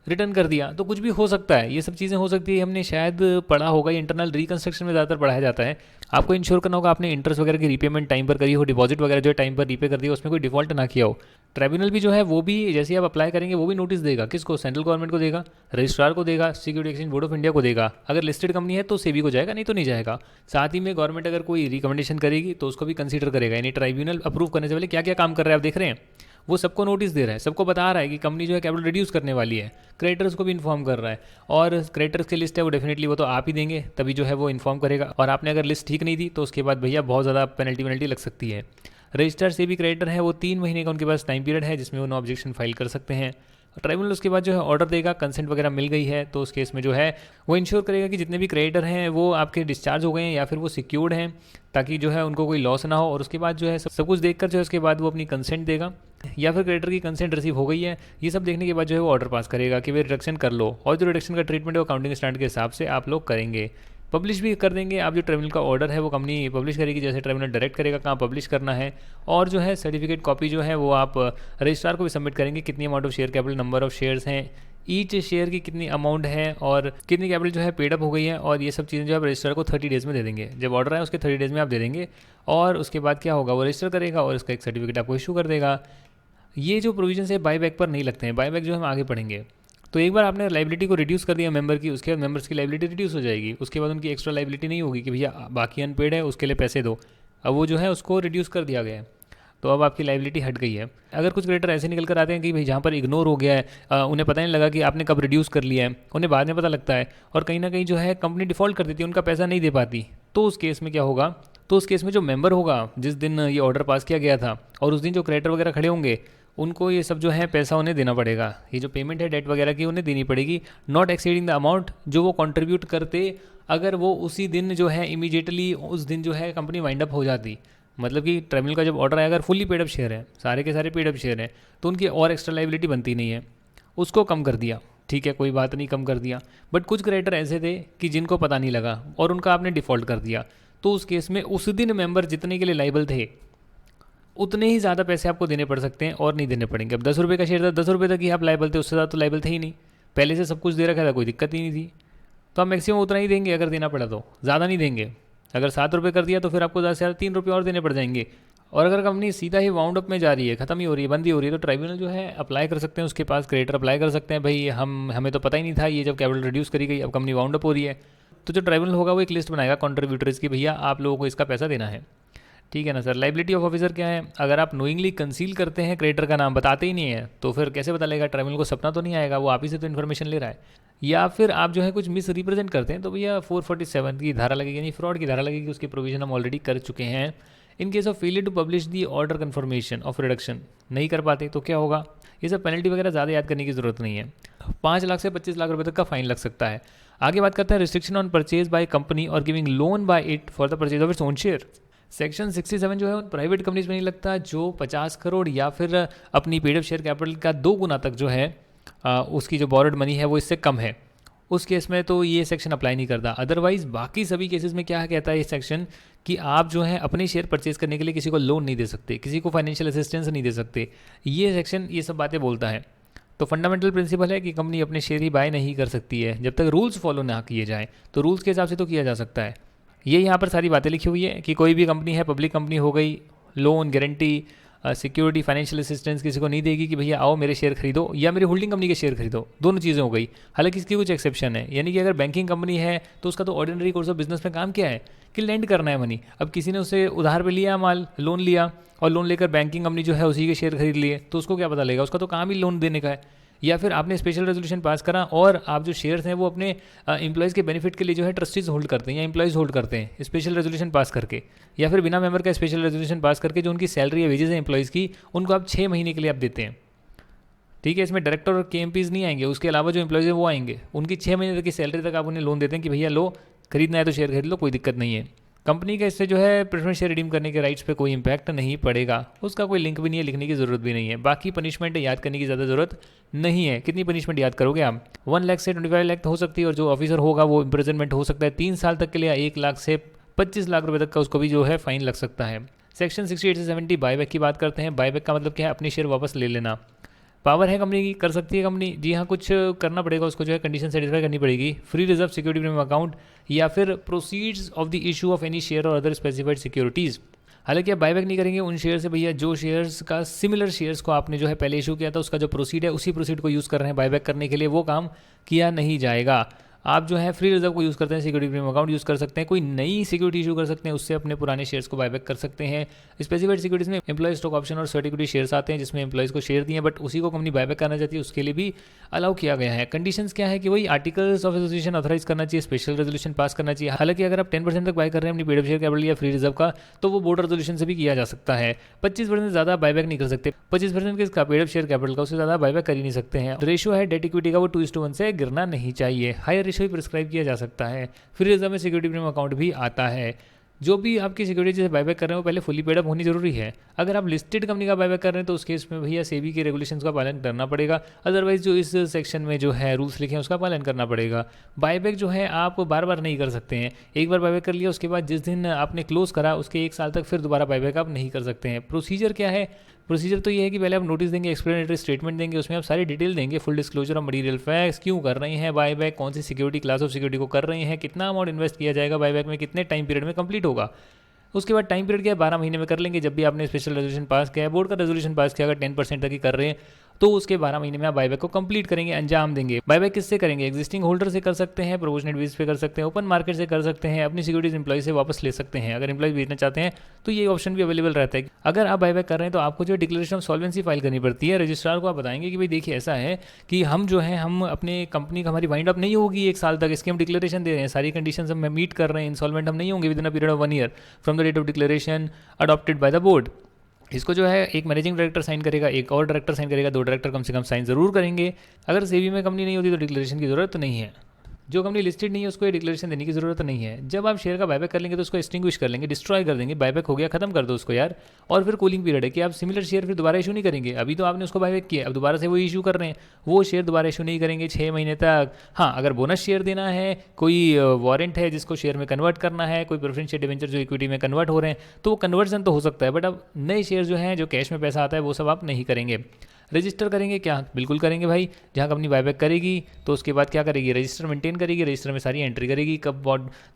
रिटर्न कर दिया, तो कुछ भी हो सकता है। ये सब चीज़ें हो सकती है, हमने शायद पढ़ा होगा, इंटरनल रिकंस्ट्रक्शन में ज़्यादातर पढ़ाया जाता है। आपको इंश्योर करना होगा आपने इंटरेस्ट वगैरह की रीपेमेंट टाइम पर करी हो, डिपॉजिट वगैरह जो है टाइम पर रीपे कर दिया, उसमें कोई डिफॉल्ट ना किया हो। ट्राइब्यूनल भी जो है वो भी जैसे आप अप्लाई करेंगे वो भी नोटिस देगा, किसको, सेंट्रल गवर्नमेंट को देगा, रजिस्ट्रार को देगा, security exchange board of India को देगा, अगर लिस्टेड कंपनी है तो सेबी को जाएगा, नहीं तो नहीं जाएगा। साथ ही में गवर्नमेंट अगर कोई रिकमेंडेशन करेगी तो उसको भी कंसीडर करेगा, यानी ट्राइब्यूनल अप्रूव करने से पहले क्या क्या काम कर रहा है आप देख रहे हैं, वो सबको नोटिस दे रहा है, सबको बता रहा है कि कंपनी जो है कैपिटल रिड्यूस करने वाली है, क्रेडिटर्स को भी इन्फॉर्म कर रहा है, और क्रेडिटर्स की लिस्ट है वो डेफिनेटली वो तो आप ही देंगे, तभी जो है वो इन्फॉर्म करेगा, और आपने अगर लिस्ट ठीक नहीं दी तो उसके बाद भैया बहुत ज़्यादा पेनल्टी लग सकती है। रजिस्टर्ड से भी क्रेडिटर है वो 3 महीने का उनके पास टाइम पीरियड है जिसमें वो नो ऑब्जेक्शन फाइल कर सकते हैं। ट्राइब्यूनल उसके बाद जो है ऑर्डर देगा, कंसेंट वगैरह मिल गई है तो उस केस में जो है वो इंश्योर करेगा कि जितने भी क्रेडिटर हैं वो आपके डिस्चार्ज हो गए हैं या फिर वो सिक्योर्ड हैं, ताकि जो है उनको कोई लॉस ना हो, और उसके बाद जो है सब कुछ देखकर जो है उसके बाद वो अपनी कंसेंट देगा, या फिर क्रेडिटर की कंसेंट रिसीव हो गई है, ये सब देखने के बाद जो है वो ऑर्डर पास करेगा कि वे रिडक्शन कर लो, और जो रिडक्शन का ट्रीटमेंट है वो अकाउंटिंग स्टैंडर्ड के हिसाब से आप लोग करेंगे, पब्लिश भी कर देंगे। आप जो ट्राइब्यूनल का ऑर्डर है वो कंपनी पब्लिश करेगी, जैसे ट्राइब्यूनल डायरेक्ट करेगा कहाँ पब्लिश करना है, और जो है सर्टिफिकेट कॉपी जो है वो आप रजिस्ट्रार को भी सबमिट करेंगे, कितनी amount of share capital, number of shares हैं, ईच शेयर की कितनी अमाउंट है, और कितनी कैपिटल जो है पेड अप हो गई है, और ये सब चीज़ें जो आप रजिस्ट्रार को 30 डेज़ में दे देंगे, जब ऑर्डर है उसके 30 डेज़ में आप दे देंगे, और उसके बाद क्या होगा वो रजिस्टर करेगा और इसका एक सर्टिफिकेट आपको इशू कर देगा। ये जो प्रोविजन है बाईबैक पर नहीं लगते हैं, बाईबैक जो हम आगे पढ़ेंगे। तो एक बार आपने लाइबिलिटी को रिड्यूस कर दिया मेंबर की, उसके बाद मेंबर्स की लाइबिलिटी रिड्यूस हो जाएगी, उसके बाद उनकी एक्स्ट्रा लाइबिलिटी नहीं होगी कि भैया बाकी अनपेड है उसके लिए पैसे दो, अब वो जो है उसको रिड्यूस कर दिया गया है, तो अब आपकी लाइबिलिटी हट गई है। अगर कुछ क्रेडिटर ऐसे निकल कर आते हैं कि भाई जहाँ पर इग्नोर हो गया है, उन्हें पता नहीं लगा कि आपने कब रिड्यूस कर लिया है, उन्हें बाद में पता लगता है, और कहीं ना कहीं जो है कंपनी डिफ़ॉल्ट कर देती है, उनका पैसा नहीं दे पाती, तो उस केस में क्या होगा, तो उस केस में जो मेंबर होगा जिस दिन ये ऑर्डर पास किया गया था और उस दिन जो क्रेडिटर वगैरह खड़े होंगे उनको ये सब जो है पैसा उन्हें देना पड़ेगा, ये जो पेमेंट है डेट वगैरह की उन्हें देनी पड़ेगी, नॉट एक्सीडिंग द अमाउंट जो वो कंट्रीब्यूट करते अगर वो उसी दिन जो है इमीडिएटली उस दिन जो है कंपनी वाइंड अप हो जाती। मतलब कि ट्रिब्यूनल का जब ऑर्डर है अगर फुली पेड अप शेयर है, सारे के सारे पेड अप शेयर हैं, तो उनकी और एक्स्ट्रा लाइबिलिटी बनती नहीं है, उसको कम कर दिया, ठीक है कोई बात नहीं कम कर दिया। बट कुछ क्रेडिटर ऐसे थे कि जिनको पता नहीं लगा और उनका आपने डिफ़ॉल्ट कर दिया, तो उस केस में उस दिन मेंबर जितने के लिए लाइबल थे उतने ही ज़्यादा पैसे आपको देने पड़ सकते हैं और नहीं देने पड़ेंगे। अब 10 रुपये का शेयर था, 10 रुपये तक ही आप लाइबल थे, उससे ज़्यादा तो लाइबल थे ही नहीं, पहले से सब कुछ दे रखा था, कोई दिक्कत ही नहीं थी। तो आप मैक्सिमम उतना ही देंगे अगर देना पड़ा तो, ज़्यादा नहीं देंगे। अगर 7 रुपये कर दिया तो फिर आपको ज़्यादा से ज़्यादा 3 रुपये और देने पड़ जाएंगे। और अगर कंपनी सीधा ही वाउंड अप में जा रही है, ख़त्म ही हो रही है, बंद ही हो रही है, तो ट्राइब्यूनल जो है अप्लाई कर सकते हैं, उसके पास क्रेडिटर अप्लाई कर सकते हैं, भाई हमें तो पता ही नहीं था, ये जब कैपिटल रिड्यूस करी गई अब कंपनी वाउंड अप हो रही है। तो जो ट्राइब्यूनल होगा वो एक लिस्ट बनाएगा कॉन्ट्रीब्यूटर्स की, भैया आप लोगों को इसका पैसा देना है, ठीक है ना सर। लाइबिलिटी ऑफ ऑफिसर क्या है, अगर आप नोइंगली कंसील करते हैं क्रेडिटर का नाम बताते ही नहीं है तो फिर कैसे पता लगेगा, ट्राइब्यूनल को सपना तो नहीं आएगा, वो आप ही से तो इन्फॉर्मेशन ले रहा है। या फिर आप जो है कुछ मिस रिप्रेजेंट करते हैं तो भैया 447 की धारा लगेगी, यानी फ्रॉड की धारा लगेगी, उसकी प्रोविजन हम ऑलरेडी कर चुके हैं। In case of failure to publish the order confirmation of reduction, नहीं कर पाते तो क्या होगा, ये सब पेनल्टी वगैरह ज़्यादा याद करने की ज़रूरत नहीं है, 5 लाख से 25 लाख रुपए तक का फाइन लग सकता है। आगे बात करते हैं restriction on purchase by company और giving loan by it for the purchase of its own share. Section 67 जो है उन प्राइवेट कंपनीज में नहीं लगता जो 50 करोड़ या फिर अपनी पेड अप शेयर कैपिटल का 2 गुना तक जो है उसकी जो बॉरोड मनी है वो इससे कम है, उस केस में तो ये सेक्शन अप्लाई नहीं करता। अदरवाइज बाकी सभी केसेस में क्या कहता है ये सेक्शन कि आप जो है अपने शेयर परचेज करने के लिए किसी को लोन नहीं दे सकते, किसी को फाइनेंशियल असिस्टेंस नहीं दे सकते, ये सेक्शन ये सब बातें बोलता है। तो फंडामेंटल प्रिंसिपल है कि कंपनी अपने शेयर ही बाय नहीं कर सकती है जब तक रूल्स फॉलो ना किए जाएँ, तो रूल्स के हिसाब से तो किया जा सकता है। ये यहाँ पर सारी बातें लिखी हुई है कि कोई भी कंपनी है, पब्लिक कंपनी हो गई, loan guarantee security financial assistance किसी को नहीं देगी कि भैया आओ मेरे शेयर खरीदो या मेरी होल्डिंग कंपनी के शेयर खरीदो, दोनों चीज़ें हो गई। हालांकि इसकी कुछ एक्सेप्शन है, यानी कि अगर बैंकिंग कंपनी है तो उसका तो ऑर्डिनरी कोर्स ऑफ बिजनेस में काम क्या है कि लेंड करना है मनी। अब किसी ने उससे उधार पे लिया माल, लोन लिया और लोन लेकर बैंकिंग कंपनी जो है उसी के शेयर खरीद लिए, तो उसको क्या पता लगेगा, उसका तो काम ही लोन देने का है। या फिर आपने स्पेशल रेजोल्यूशन पास करा और आप जो शेयर्स हैं वो अपने एम्प्लॉयज़ के बेनिफिट के लिए जो है ट्रस्टीज होल्ड करते हैं या एम्प्लॉयज़ होल्ड करते हैं स्पेशल रेजोल्यूशन पास करके, या फिर बिना मेंबर का स्पेशल रेजोल्यूशन पास करके जो उनकी सैलरी या वेजेस है एम्प्लॉयज़ की उनको आप 6 महीने के लिए आप देते हैं, ठीक है। इसमें डायरेक्टर और KMPs नहीं आएंगे, उसके अलावा जो एम्प्लॉयज़ हैं वो आएंगे, उनकी 6 महीने तक की सैलरी तक आप उन्हें लोन देते हैं कि भैया लो खरीदना है तो शेयर खरीद लो, कोई दिक्कत नहीं है। कंपनी का इससे जो है प्रेफरेंस शेयर रिडीम करने के राइट्स पे कोई इंपैक्ट नहीं पड़ेगा, उसका कोई लिंक भी नहीं है, लिखने की ज़रूरत भी नहीं है। बाकी पनिशमेंट याद करने की ज़्यादा ज़रूरत नहीं है। कितनी पनिशमेंट याद करोगे आप, 1 लाख से 25 लाख हो सकती है, और जो ऑफिसर होगा वो इम्प्रिजनमेंट हो सकता है 3 साल तक के लिए, 1 लाख से 25 लाख रुपये तक का उसको भी जो है फाइन लग सकता है। सेक्शन 68 से 70 बायबैक की बात करते हैं। बायबैक का मतलब क्या है, अपनी शेयर वापस ले लेना। पावर है कंपनी की, कर सकती है कंपनी, जी हाँ कुछ करना पड़ेगा उसको, जो है कंडीशन सेटिस्फाई करनी पड़ेगी। Free reserve security premium account या फिर proceeds of the issue of any share और अदर स्पेसिफाइड सिक्योरिटीज़। हालांकि आप बायबैक नहीं करेंगे उन शेयर से भैया जो शेयर्स का सिमिलर शेयर्स को आपने जो है पहले इशू किया था उसका जो प्रोसीड है उसी प्रोसीड को यूज़ कर रहे हैं बायबैक करने के लिए, वो काम किया नहीं जाएगा। आप जो है फ्री रिजर्व को यूज़ करते हैं, सिक्योरिटी प्रीमियम अकाउंट यूज़ कर सकते हैं, कोई नई सिक्योरिटी इशू कर सकते हैं, उससे अपने पुराने शेयर्स को बायबैक कर सकते हैं। स्पेसिफाइड सिक्योरिटीज़ में एम्प्लॉय स्टॉक ऑप्शन और सर्टिफिकेट शेयर्स आते हैं जिसमें एम्प्लॉयज़ को शेयर दिए बट उसी को कंपनी बायबैक करना चाहती है, उसके लिए भी अलाउ किया गया है। कंडीशंस क्या है कि वही आर्टिकल्स ऑफ एसोसिएशन ऑथराइज करना चाहिए, स्पेशल रेजोल्यूशन पास करना चाहिए। हालांकि अगर आप 10% तक बाय कर रहे हैं अपनी पेड अप शेयर कैपिटल या फ्री रिजर्व का तो वो बोर्ड रेजोल्यूशन से भी किया जा सकता है। 25% ज़्यादा बायबैक नहीं कर सकते, 25% किसका, पेड अप शेयर कैपिटल का, उससे ज़्यादा बायबैक कर ही नहीं सकते हैं। रेशियो है डेट इक्विटी का वो 2:1 से गिरना नहीं चाहिए, हायर रेशियो ही प्रिस्क्राइब किया जा सकता है। फ्री रिजर्व में सिक्योरिटी प्रीमियम अकाउंट भी आता है। जो भी आपकी सिक्योरिटी जैसे बायबैक कर रहे हैं वो पहले फुली पेड अप होनी जरूरी है। अगर आप लिस्टेड कंपनी का बायबैक कर रहे हैं तो उस केस में भैया सेबी के रेगुलेशंस का पालन करना पड़ेगा, अदरवाइज जो इस सेक्शन में जो है रूल्स लिखे हैं उसका पालन करना पड़ेगा। बायबैक जो है आप बार बार नहीं कर सकते हैं, एक बार बायबैक कर लिया उसके बाद जिस दिन आपने क्लोज करा उसके 1 साल तक फिर दोबारा बायबैक आप नहीं कर सकते हैं। प्रोसीजर क्या है, प्रोसीजर तो ये है कि पहले आप नोटिस देंगे, एक्सप्लेनेटरी स्टेटमेंट देंगे, उसमें आप सारी डिटेल देंगे, full disclosure of material facts, क्यों कर रहे हैं बायबैक, कौन सी सिक्योरिटी क्लास ऑफ सिक्योरिटी को कर रहे हैं, कितना अमाउंट इन्वेस्ट किया जाएगा बायबैक में, कितने टाइम पीरियड में कंप्लीट होगा। उसके बाद टाइम पीरियड क्या है, 12 महीने में कर लेंगे। जब भी आपने स्पेशल रेजोल्यूशन पास किया है, बोर्ड का रेजोल्यूशन पास किया, अगर 10% तक ही कर रहे हैं तो उसके 12 महीने में आप बायबैक को कंप्लीट करेंगे, अंजाम देंगे। बायबैक किससे करेंगे, एग्जिस्टिंग होल्डर से कर सकते हैं, प्रोपोर्शनेट बेस पे कर सकते हैं, ओपन मार्केट से कर सकते हैं, अपनी सिक्योरिटीज एम्प्लॉय से वापस ले सकते हैं। अगर एम्प्लॉय बेचना चाहते हैं तो ये ऑप्शन भी अवेलेबल रहता है। अगर आप बायबैक कर रहे हैं तो आपको जो डिक्लेरेशन ऑफ सॉल्वेंसी फाइल करनी पड़ती है। रजिस्ट्रार को आप बताएंगे कि भाई देखिए ऐसा है कि हम जो है हम अपने कंपनी का हमारी वाइंड अप नहीं होगी 1 साल तक, इसकी हम डिक्लेरेशन दे रहे हैं, सारी कंडीशन हम मीट कर रहे हैं, इंसॉल्वेंट हम नहीं होंगे within a period of 1 year from the date of declaration adopted by the board. इसको जो है एक मैनेजिंग डायरेक्टर साइन करेगा, एक और डायरेक्टर साइन करेगा, 2 डायरेक्टर कम से कम साइन ज़रूर करेंगे। अगर सेबी में कंपनी नहीं होती तो डिक्लेरेशन की ज़रूरत नहीं है। जो कंपनी लिस्टेड नहीं है उसको ये डिक्लेरेशन देने की ज़रूरत नहीं है। जब आप शेयर का बायबैक कर लेंगे तो उसको एक्सटिंग्विश कर लेंगे, डिस्ट्रॉय कर देंगे, बायबैक हो गया, खत्म कर दो उसको यार। और फिर कूलिंग पीरियड है कि आप सिमिलर शेयर फिर दोबारा इशू नहीं करेंगे। अभी तो आपने उसको बायबैक किया, अब दोबारा से वो इशू कर रहे हैं, वो शेयर दोबारा इशू नहीं करेंगे 6 महीने तक। हाँ, अगर बोनस शेयर देना है, कोई वारंट है जिसको शेयर में कन्वर्ट करना है, कोई प्रेफरेंस शेयर डिवेंचर जो इक्विटी में कन्वर्ट हो रहे हैं, तो वो कन्वर्जन तो हो सकता है, बट अब नए शेयर जो हैं जो कैश में पैसा आता है वो सब आप नहीं करेंगे। रजिस्टर करेंगे क्या? बिल्कुल करेंगे भाई। जहाँ कंपनी बायबैक करेगी तो उसके बाद क्या करेगी? रजिस्टर मेंटेन करेगी, रजिस्टर में सारी एंट्री करेगी, कब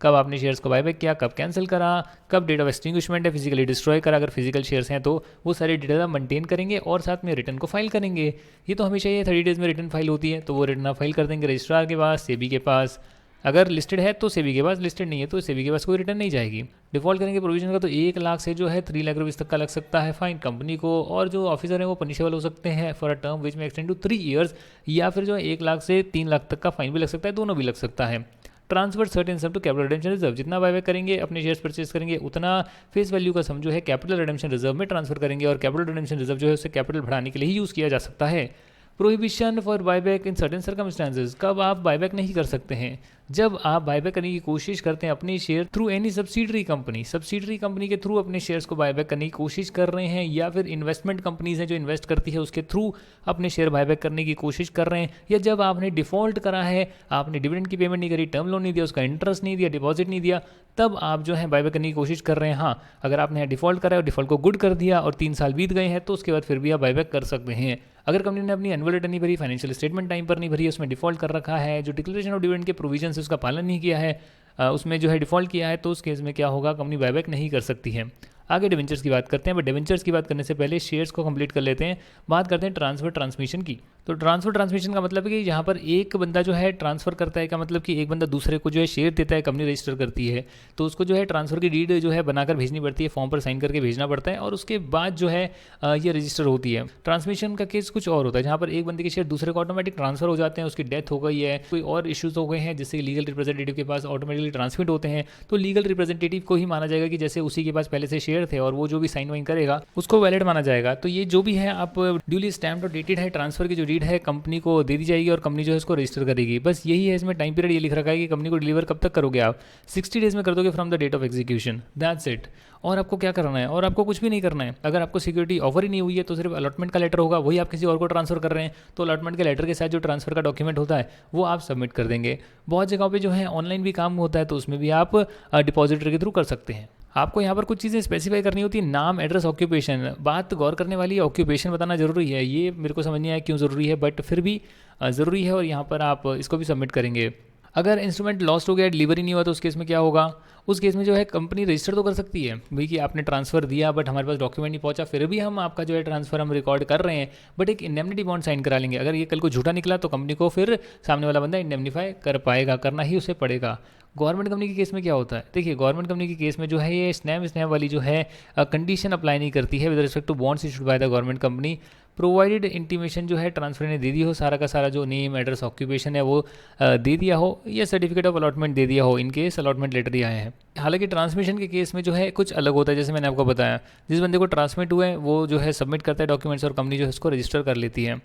आपने शेयर्स को बायबैक किया, कब कैंसिल करा, कब डेट ऑफ एक्सटिंग्विशमेंट है, फिजिकली डिस्ट्रॉय करा, अगर फिजिकल शेयर्स हैं तो वो सारी डिटेल मेंटेन करेंगे और साथ में रिटर्न को फाइल करेंगे। ये तो हमेशा ये 30 डेज़ में रिटर्न फाइल होती है, तो वो रिटर्न आप फाइल कर देंगे रजिस्ट्रार के पास, सेबी के पास। अगर लिस्टेड है तो सेबी के पास, लिस्टेड नहीं है तो सेबी के पास कोई रिटर्न नहीं जाएगी। डिफॉल्ट करने के प्रोविजन का तो 1 लाख से जो है 3 लाख रुपीज़ तक का लग सकता है फाइन कंपनी को, और जो ऑफिसर हैं वो पनिशेबल हो सकते हैं फॉर अ टर्म विच में एक्सटेंड टू 3 ईयर्स, या फिर जो 1 लाख से 3 लाख तक का फाइन भी लग सकता है, दोनों भी लग सकता है। Transfer certain sum to capital redemption reserve, जितना बायबैक करेंगे, अपने शेयर्स परचेज करेंगे, उतना फेस वैल्यू का सम जो है कैपिटल रिडेम्पशन रिजर्व में ट्रांसफर करेंगे, और कैपिटल रिडेम्पशन रिजर्व जो है उससे कैपिटल बढ़ाने के लिए ही यूज़ किया जा सकता है। Prohibition for buyback in certain circumstances, कब आप बायबैक नहीं कर सकते हैं? जब आप बायबैक करने की कोशिश करते हैं अपने share through any subsidiary company के थ्रू अपने शेयर्स को बायबैक करने की कोशिश कर रहे हैं, या फिर इन्वेस्टमेंट कंपनीज हैं जो इन्वेस्ट करती है उसके थ्रू अपने शेयर बायबैक करने की कोशिश कर रहे हैं, या जब आपने डिफॉल्ट करा है, आपने डिविडेंड की पेमेंट नहीं करी, टर्म लोन नहीं दिया, उसका इंटरेस्ट नहीं दिया, डिपॉजिट नहीं दिया, तब आप जो है बायबैक करने की कोशिश कर रहे हैं। हाँ, अगर आपने डिफॉल्ट करा है और डिफॉल्ट को गुड कर दिया और 3 साल बीत गए हैं तो उसके बाद फिर भी आप बायबैक कर सकते हैं। अगर कंपनी ने अपनी एनुअल रिटर्न नहीं भरी, फाइनेंशियल स्टेटमेंट टाइम पर नहीं भरी, उसमें डिफॉल्ट कर रखा है, जो डिक्लेरेशन ऑफ डिविडेंड के प्रोविजन है उसका पालन नहीं किया है, उसमें जो है डिफॉल्ट किया है, तो उस केस में क्या होगा? कंपनी बायबैक नहीं कर सकती है। आगे डिवेंचर्स की बात करते हैं, बट डिवेंचर्स की बात करने से पहले शेयर्स को कंप्लीट कर लेते हैं। बात करते हैं ट्रांसफर ट्रांसमिशन की। तो ट्रांसफर ट्रांसमिशन का मतलब है कि यहाँ पर एक बंदा जो है ट्रांसफर करता है, का मतलब कि एक बंदा दूसरे को जो है शेयर देता है, कंपनी रजिस्टर करती है, तो उसको जो है ट्रांसफर की डीड जो है बनाकर भेजनी पड़ती है, फॉर्म पर साइन करके भेजना पड़ता है, और उसके बाद जो है ये रजिस्टर होती है। ट्रांसमिशन का केस कुछ और होता है, जहाँ पर एक बंदे के शेयर दूसरे को ऑटोमेटिक ट्रांसफर हो जाते हैं, उसकी डेथ हो गई है, कोई और इश्यूज हो गए हैं जिससे लीगल रिप्रेजेंटेटिव के पास ऑटोमेटिकली ट्रांसमिट होते हैं, तो लीगल रिप्रेजेंटेटिव को ही माना जाएगा कि जैसे उसी के पास पहले से शेयर थे, और वो जो भी साइन वाइन करेगा उसको वैलिड माना जाएगा। तो ये जो भी है आप ड्यूली स्टैम्प्ड और डेटेड है, ट्रांसफर की जो डीड है कंपनी को दे दी जाएगी और कंपनी जो है उसको रजिस्टर करेगी। बस यही है इसमें टाइम पीरियड, ये लिख रखा है कि कंपनी को डिलीवर कब तक करोगे आप? 60 डेज में कर दोगे from the date of execution, that's it. और आपको क्या करना है? और आपको कुछ भी नहीं करना है। अगर आपको सिक्योरिटी ऑफर ही नहीं हुई है तो सिर्फ अलॉटमेंट का लेटर होगा, वही आप किसी और को ट्रांसफर कर रहे हैं तो अलॉटमेंट के लेटर के साथ जो ट्रांसफर का डॉक्यूमेंट होता है वो आप सबमिट कर देंगे। बहुत जगहों पे जो है ऑनलाइन भी काम होता है, तो उसमें भी आप डिपॉजिटरी के थ्रू कर सकते हैं। आपको यहाँ पर कुछ चीज़ें स्पेसिफाई करनी होती है, नाम, एड्रेस, ऑक्यूपेशन। बात गौर करने वाली है, ऑक्यूपेशन बताना ज़रूरी है। ये मेरे को समझ नहीं आया क्यों ज़रूरी है, बट फिर भी ज़रूरी है, और यहाँ पर आप इसको भी सबमिट करेंगे। अगर इंस्ट्रूमेंट लॉस्ट हो गया, डिलीवरी नहीं हुआ, तो उस केस में क्या होगा? उस केस में जो है कंपनी रजिस्टर तो कर सकती है भाई कि आपने ट्रांसफर दिया बट हमारे पास डॉक्यूमेंट नहीं पहुंचा, फिर भी हम आपका जो है ट्रांसफर हम रिकॉर्ड कर रहे हैं, बट एक इंडेमनिटी बॉन्ड साइन करा लेंगे। अगर ये कल को झूठा निकला तो कंपनी को फिर सामने वाला बंदा इंडेमनीफाई कर पाएगा, करना ही उसे पड़ेगा। गवर्नमेंट कंपनी के केस में क्या होता है? देखिए, गवर्नमेंट कंपनी के केस में जो है ये स्नैप वाली जो है कंडीशन अप्लाई नहीं करती है with respect to bonds issued by the government company. Provided intimation जो है ट्रांसफर ने दे दी हो, सारा का सारा जो नेम, एड्रेस, ऑक्यूपेशन है वो दे दिया हो, या सर्टिफिकेट ऑफ अलॉटमेंट दे दिया हो, इन केस अलॉटमेंट लेटर ही आए हैं। हालांकि ट्रांसमिशन के केस में जो है कुछ अलग होता है, जैसे मैंने आपको बताया, जिस बंदे को ट्रांसमिट हुए वो जो है सबमिट करता है डॉक्यूमेंट्स और कंपनी जो है उसको रजिस्टर कर लेती है।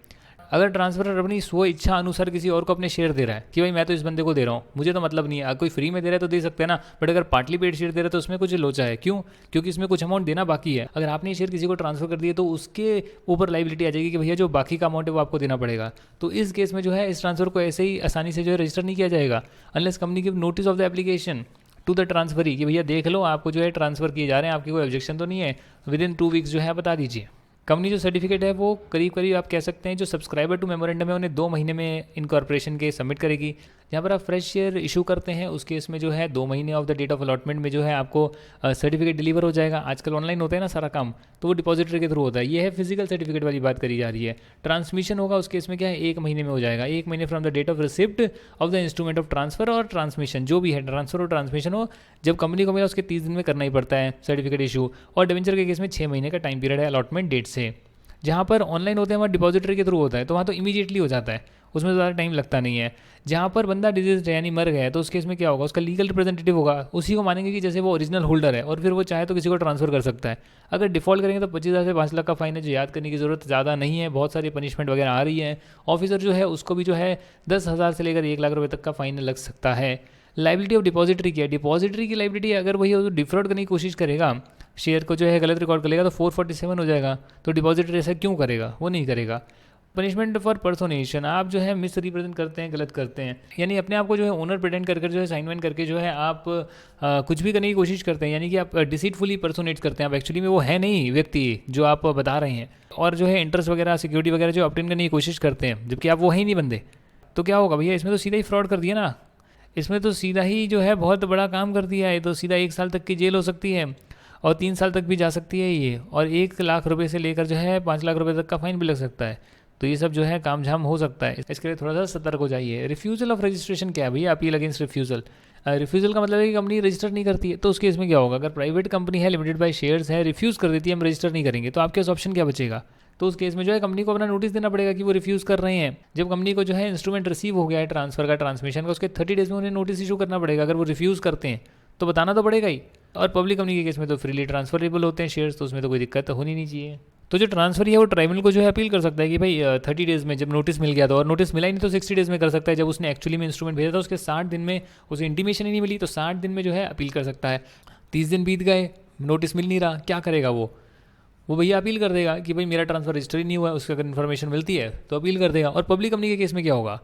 अगर ट्रांसफर अपनी स्व इच्छा अनुसार किसी और को अपने शेयर दे रहा है कि भाई मैं तो इस बंदे को दे रहा हूँ, मुझे तो मतलब नहीं है, कोई फ्री में दे रहा है तो दे सकते हैं ना, बट अगर पार्टली पेड शेयर दे रहा है तो उसमें कुछ लोचा है। क्यों? क्योंकि इसमें कुछ अमाउंट देना बाकी है। अगर आपने शेयर किसी को ट्रांसफर कर दिए तो उसके ऊपर लाइबिलिटी आ जाएगी कि भैया जो बाकी का अमाउंट है वो आपको देना पड़ेगा। तो इस केस में जो है इस ट्रांसफर को ऐसे ही आसानी से जो है रजिस्टर नहीं किया जाएगा unless company give notice of the application to the transferee कि भैया देख लो आपको जो है ट्रांसफर किए जा रहे हैं, आपकी कोई ऑब्जेक्शन तो नहीं है, विद इन 2 वीक्स जो है बता दीजिए। कंपनी जो सर्टिफिकेट है वो करीब करीब आप कह सकते हैं जो सब्सक्राइबर टू मेमोरेंडम है उन्हें 2 महीने में इनकॉर्पोरेशन के सबमिट करेगी। जहाँ पर आप फ्रेश शेयर इशू करते हैं उस केस में जो है 2 महीने of the date of allotment में जो है आपको सर्टिफिकेट डिलीवर हो जाएगा। आजकल ऑनलाइन होता है ना सारा काम, तो वो डिपॉजिटरी के थ्रू होता है। ये है फिजिकल सर्टिफिकेट वाली बात करी जा रही है। ट्रांसमिशन होगा उस केस में क्या है 1 महीने में हो जाएगा, 1 महीने from the date of receipt of the instrument of transfer और ट्रांसमिशन, जो भी है ट्रांसफर और ट्रांसमिशन हो जब कंपनी को मिला उसके 30 दिन में करना ही पड़ता है सर्टिफिकेट इशू। और डिवेंचर के केस में 6 महीने का टाइम पीरियड है अलॉटमेंट डेट से। जहाँ पर ऑनलाइन होते हैं वहाँ डिपॉजिटरी के थ्रू होता है, तो वहाँ तो इमीडिएटली हो जाता है, उसमें ज़्यादा टाइम लगता नहीं है। जहाँ पर बंदा डिजीज है यानी मर गया है, तो उस केस में क्या होगा, उसका लीगल रिप्रेजेंटेटिव होगा, उसी को मानेंगे कि जैसे वो ओरिजिनल होल्डर है, और फिर वो चाहे तो किसी को ट्रांसफर कर सकता है। अगर डिफॉल्ट करेंगे तो 25,000 से 5 लाख का फाइन है, जो याद करने की ज़रूरत ज़्यादा नहीं है, बहुत सारी पनिशमेंट वगैरह आ रही है। ऑफिसर जो है उसको भी जो है 10,000 से लेकर 1 लाख रुपये तक का फाइन लग सकता है। लाइबिलिटी ऑफ डिपॉजिटरी की है, डिपॉजिटरी की लाइबिलिटी अगर वही डिफॉल्ट करने की कोशिश करेगा, शेयर को जो है गलत रिकॉर्ड कर लेगा, तो 447 हो जाएगा। तो डिपॉजिटरी ऐसा क्यों करेगा, वो नहीं करेगा। पनिशमेंट फॉर पर्सोनेशन, आप जो है मिस रिप्रेजेंट करते हैं, गलत करते हैं, यानी अपने आप को जो है ओनर प्रिटेंड कर जो है साइन वाइन करके जो है आप कुछ भी करने की कोशिश करते हैं, यानी कि आप डिसीटफुली पर्सोनेट करते हैं, आप एक्चुअली में वो है नहीं व्यक्ति जो आप बता रहे हैं, और जो है इंटरेस्ट वगैरह सिक्योरिटी वगैरह जो ऑब्टेन करने की कोशिश करते हैं, जबकि आप वो है ही नहीं बंदे। तो क्या होगा भैया, इसमें तो सीधा ही फ्रॉड कर दिया ना, इसमें तो सीधा ही जो है बहुत बड़ा काम कर दिया है। तो सीधा 1 साल तक की जेल हो सकती है, और 3 साल तक भी जा सकती है ये, और 1 लाख रुपए से लेकर जो है 5 लाख रुपए तक का फाइन भी लग सकता है। तो ये सब जो है काम झाम हो सकता है, इसके लिए थोड़ा सा सतर्क हो जाइए। रिफ्यूजल ऑफ रजिस्ट्रेशन क्या है भैया, अपील अगेंस्ट रिफ्यूजल। रिफ्यूजल का मतलब है कि कंपनी रजिस्टर नहीं करती है, तो उस केस में क्या होगा, अगर प्राइवेट कंपनी है, लिमिटेड बाय शेयर्स है, रिफ्यूज़ कर देती है हम रजिस्टर नहीं करेंगे, तो आपके पास ऑप्शन क्या बचेगा। तो उस केस में जो है कंपनी को अपना नोटिस देना पड़ेगा कि वो रिफ्यूज़ कर रहे हैं। जब कंपनी को जो है इंस्ट्रूमेंट रिसीव हो गया है ट्रांसफर का, ट्रांसमिशन का, उसके 30 डेज में उन्हें नोटिस इशू करना पड़ेगा। अगर वो रिफ्यूज़ करते हैं तो बताना तो पड़ेगा ही। और पब्लिक कंपनी के केस में तो फ्रीली ट्रांसफरेबल होते हैं शेयर्स, तो उसमें तो कोई दिक्कत होनी नहीं चाहिए। तो जो ट्रांसफर है वो ट्राइब्यूनल को जो है अपील कर सकता है कि भाई 30 डेज़ में, जब नोटिस मिल गया था, और नोटिस मिला ही नहीं तो 60 डेज़ में कर सकता है। जब उसने एक्चुअली में इंस्ट्रूमेंट भेजा था उसके 60 दिन में उसे इंटीमेशन ही नहीं मिली, तो 60 दिन में जो है अपील कर सकता है। 30 दिन बीत गए, नोटिस मिल नहीं रहा, क्या करेगा वो भैया अपील कर देगा कि भाई मेरा ट्रांसफर रजिस्टर ही नहीं हुआ है। उसकी अगर इन्फॉर्मेशन मिलती है तो अपील कर देगा। और पब्लिक कंपनी के केस में क्या होगा,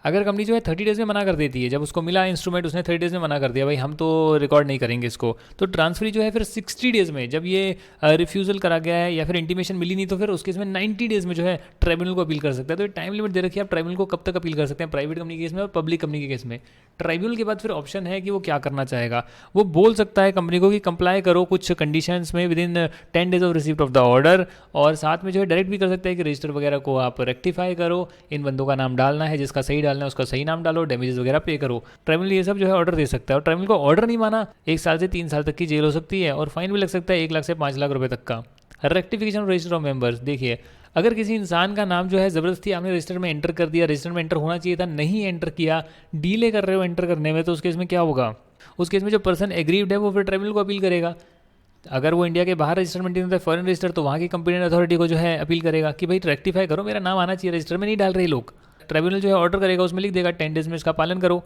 अगर कंपनी जो है 30 डेज़ में मना कर देती है, जब उसको मिला इंस्ट्रूमेंट उसने 30 डेज़ में मना कर दिया, भाई हम तो रिकॉर्ड नहीं करेंगे इसको, तो ट्रांसफरी जो है फिर 60 डेज़ में, जब ये रिफ्यूज़ल करा गया है या फिर इंटीमेशन मिली नहीं, तो फिर उसके इसमें 90 डेज़ में जो है ट्राइब्यूनल को अपील कर सकता है। तो टाइम लिमिट दे रखी है, आप ट्राइब्यूनल को कब तक अपील कर सकते हैं, प्राइवेट कंपनी के केस में और पब्लिक कंपनी के केस में। ट्राइब्यूनल के बाद फिर ऑप्शन है कि वो क्या करना चाहेगा। वो बोल सकता है कंपनी को कि कंप्लाई करो कुछ कंडीशंस में with in 10 days of receipt of the order, और साथ में जो है डायरेक्ट भी कर सकता है कि रजिस्टर वगैरह को आप रेक्टिफाई करो, इन बंदों का नाम डालना है, जिसका सही डालना है उसका सही नाम डालो, डैमेजेस वगैरह पे करो। ट्राइब्यूनल ये सब जो है ऑर्डर दे सकता है, और ट्राइब्यूनल को ऑर्डर नहीं माना 1 साल से 3 साल तक की जेल हो सकती है, और फाइन भी लग सकता है 1 लाख से 5 लाख रुपए तक का। Rectification of register of members, देखिए अगर किसी इंसान का नाम जो है ज़बरदस्ती आपने रजिस्टर में एंटर कर दिया, रजिस्टर में एंटर होना चाहिए था, नहीं एंटर किया, डीले कर रहे हो एंटर करने में, तो उस केस में क्या होगा, उस केस में जो पर्सन एग्रीव्ड है वो फिर ट्राइब्यूनल को अपील करेगा। अगर वो इंडिया के बाहर रजिस्टर मेंटेन होता है, फॉरेन रजिस्टर, तो वहाँ की कंपनी अथॉरिटी को जो है अपील करेगा कि भाई रेक्टिफाई करो, मेरा नाम आना चाहिए, रजिस्टर में नहीं डाल रहे लोग। ट्राइब्यूनल जो है ऑर्डर करेगा, उसमें लिख देगा 10 डेज में इसका पालन करो,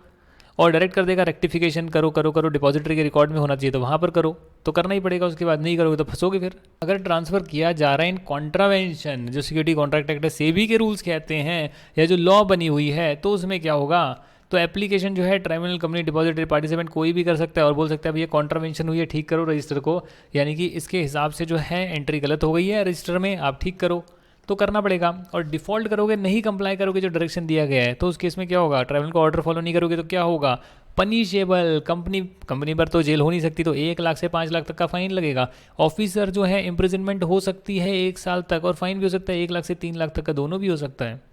और डायरेक्ट कर देगा रेक्टिफिकेशन करो करो करो, डिपॉजिटरी के रिकॉर्ड में होना चाहिए तो वहाँ पर करो, तो करना ही पड़ेगा। उसके बाद नहीं करोगे तो फंसोगे फिर। अगर ट्रांसफ़र किया जा रहा है इन कॉन्ट्रावेंशन, जो सिक्योरिटी कॉन्ट्रैक्ट एक्ट सेबी के रूल्स कहते हैं, या जो लॉ बनी हुई है, तो उसमें क्या होगा, तो एप्लीकेशन जो है ट्राइब्यूनल कंपनी डिपॉजिटरी पार्टिसिपेंट कोई भी कर सकता है, और बोल सकता है भैया कॉन्ट्रावेंशन हुई है, ठीक करो रजिस्टर को, यानी कि इसके हिसाब से जो है एंट्री गलत हो गई है रजिस्टर में, आप ठीक करो, तो करना पड़ेगा। और डिफ़ॉल्ट करोगे, नहीं कंप्लाई करोगे जो डायरेक्शन दिया गया है, तो उस केस में क्या होगा, ट्राइब्यूनल को ऑर्डर फॉलो नहीं करोगे तो क्या होगा, पनिशेबल, कंपनी पर तो जेल हो नहीं सकती, तो 1 लाख से 5 लाख तक का फाइन लगेगा। ऑफिसर जो है इम्प्रिजनमेंट हो सकती है 1 साल तक, और फाइन भी हो सकता है 1 लाख से 3 लाख तक का, दोनों भी हो सकता है।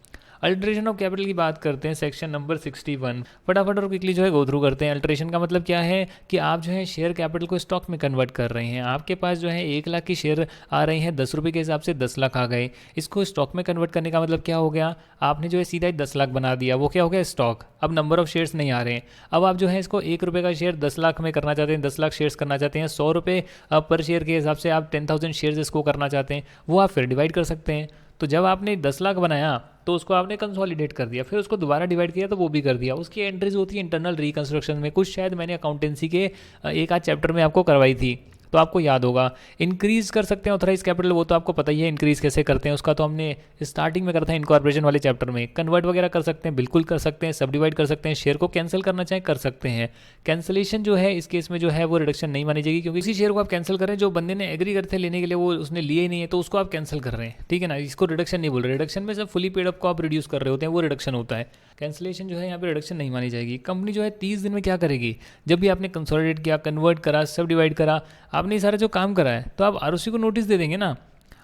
अल्ट्रेशन ऑफ कैपिटल की बात करते हैं, सेक्शन नंबर 61, फटाफट और क्विकली जो है गो थ्रू करते हैं। अल्ट्रेशन का मतलब क्या है कि आप जो है शेयर कैपिटल को स्टॉक में कन्वर्ट कर रहे हैं। आपके पास जो है 1 लाख की शेयर आ रहे हैं, 10 रुपये के हिसाब से 10 लाख आ गए। इसको स्टॉक में कन्वर्ट करने का मतलब क्या हो गया, आपने जो है सीधा ही 10 लाख बना दिया, वो क्या हो गया स्टॉक। अब नंबर ऑफ शेयर्स नहीं आ रहे हैं, अब आप जो है इसको 1 रुपये का शेयर 10 लाख में करना चाहते हैं, 10 लाख शेयर्स करना चाहते हैं, 100 रुपये पर शेयर के हिसाब से आप 10,000 शेयर्स इसको करना चाहते हैं, वो आप फिर डिवाइड कर सकते हैं। तो जब आपने 10 लाख बनाया तो उसको आपने कंसोलिडेट कर दिया, फिर उसको दोबारा डिवाइड किया तो वो भी कर दिया। उसकी एंट्रीज होती है इंटरनल रिकंस्ट्रक्शन में, कुछ शायद मैंने अकाउंटेंसी के एक आध चैप्टर में आपको करवाई थी, तो आपको याद होगा। इंक्रीज़ कर सकते हैं ऑथराइज कैपिटल, वो तो आपको पता ही है इंक्रीज़ कैसे करते हैं, उसका तो हमने स्टार्टिंग में करा था इनकॉर्पोरेशन वाले चैप्टर में। कन्वर्ट वगैरह कर सकते हैं, बिल्कुल कर सकते हैं, सब डिवाइड कर सकते हैं, शेयर को कैंसिल करना चाहें कर सकते हैं। कैंसिलेशन जो है इस केस में जो है वो रिडक्शन नहीं मानी जाएगी, क्योंकि इसी शेयर को आप कैंसिल कर रहे हैं, जो बंदे ने एग्री करते लेने के लिए वो उसने लिए ही नहीं है, तो उसको आप कैंसिल कर रहे हैं, ठीक है ना। इसको रिडक्शन नहीं बोल रहे, रिडक्शन में सब फुली पेड अप को आप रिड्यूस कर रहे होते हैं, वो रिडक्शन होता है। कैंसिलेशन जो है यहाँ पे रिडक्शन नहीं मानी जाएगी। कंपनी जो है 30 दिन में क्या करेगी, जब भी आपने कंसोलिडेट किया, कन्वर्ट करा, सब डिवाइड करा, आपने ये सारा जो काम करा है, तो आप आरओसी को नोटिस दे देंगे ना।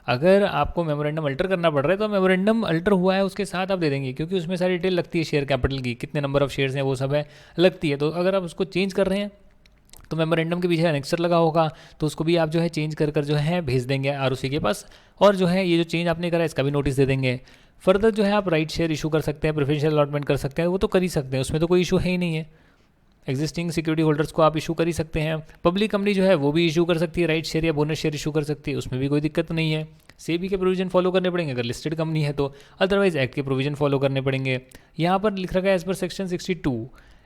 अगर आपको मेमोरेंडम अल्टर करना पड़ रहा है तो मेमोरेंडम अल्टर हुआ है उसके साथ आप दे देंगे, क्योंकि उसमें सारी डिटेल लगती है शेयर कैपिटल की, कितने नंबर ऑफ शेयर्स हैं वो सब है लगती है। तो अगर आप उसको चेंज कर रहे हैं तो मेमोरेंडम के पीछे एनेक्सर लगा होगा, तो उसको भी आप जो है चेंज कर कर जो है भेज देंगे आरओसी के पास, और जो है ये जो चेंज आपने करा इसका भी नोटिस दे देंगे। फर्दर जो है आप राइट शेयर इशू कर सकते हैं, प्रेफरेंशियल अलॉटमेंट कर सकते हैं, वो तो कर ही सकते हैं, उसमें तो कोई इशू है ही नहीं है। एग्जिस्टिंग सिक्योरिटी होल्डर्स को आप इशू कर ही सकते हैं। पब्लिक कंपनी जो है वो भी इशू कर सकती है, राइट शेयर या बोनस शेयर इशू कर सकती है, उसमें भी कोई दिक्कत नहीं है। सेबी के प्रोविजन फॉलो करने पड़ेंगे अगर लिस्टेड कंपनी है तो, अदरवाइज एक्ट के प्रोविजन फॉलो करने पड़ेंगे। यहाँ पर लिख रखा है as per section 62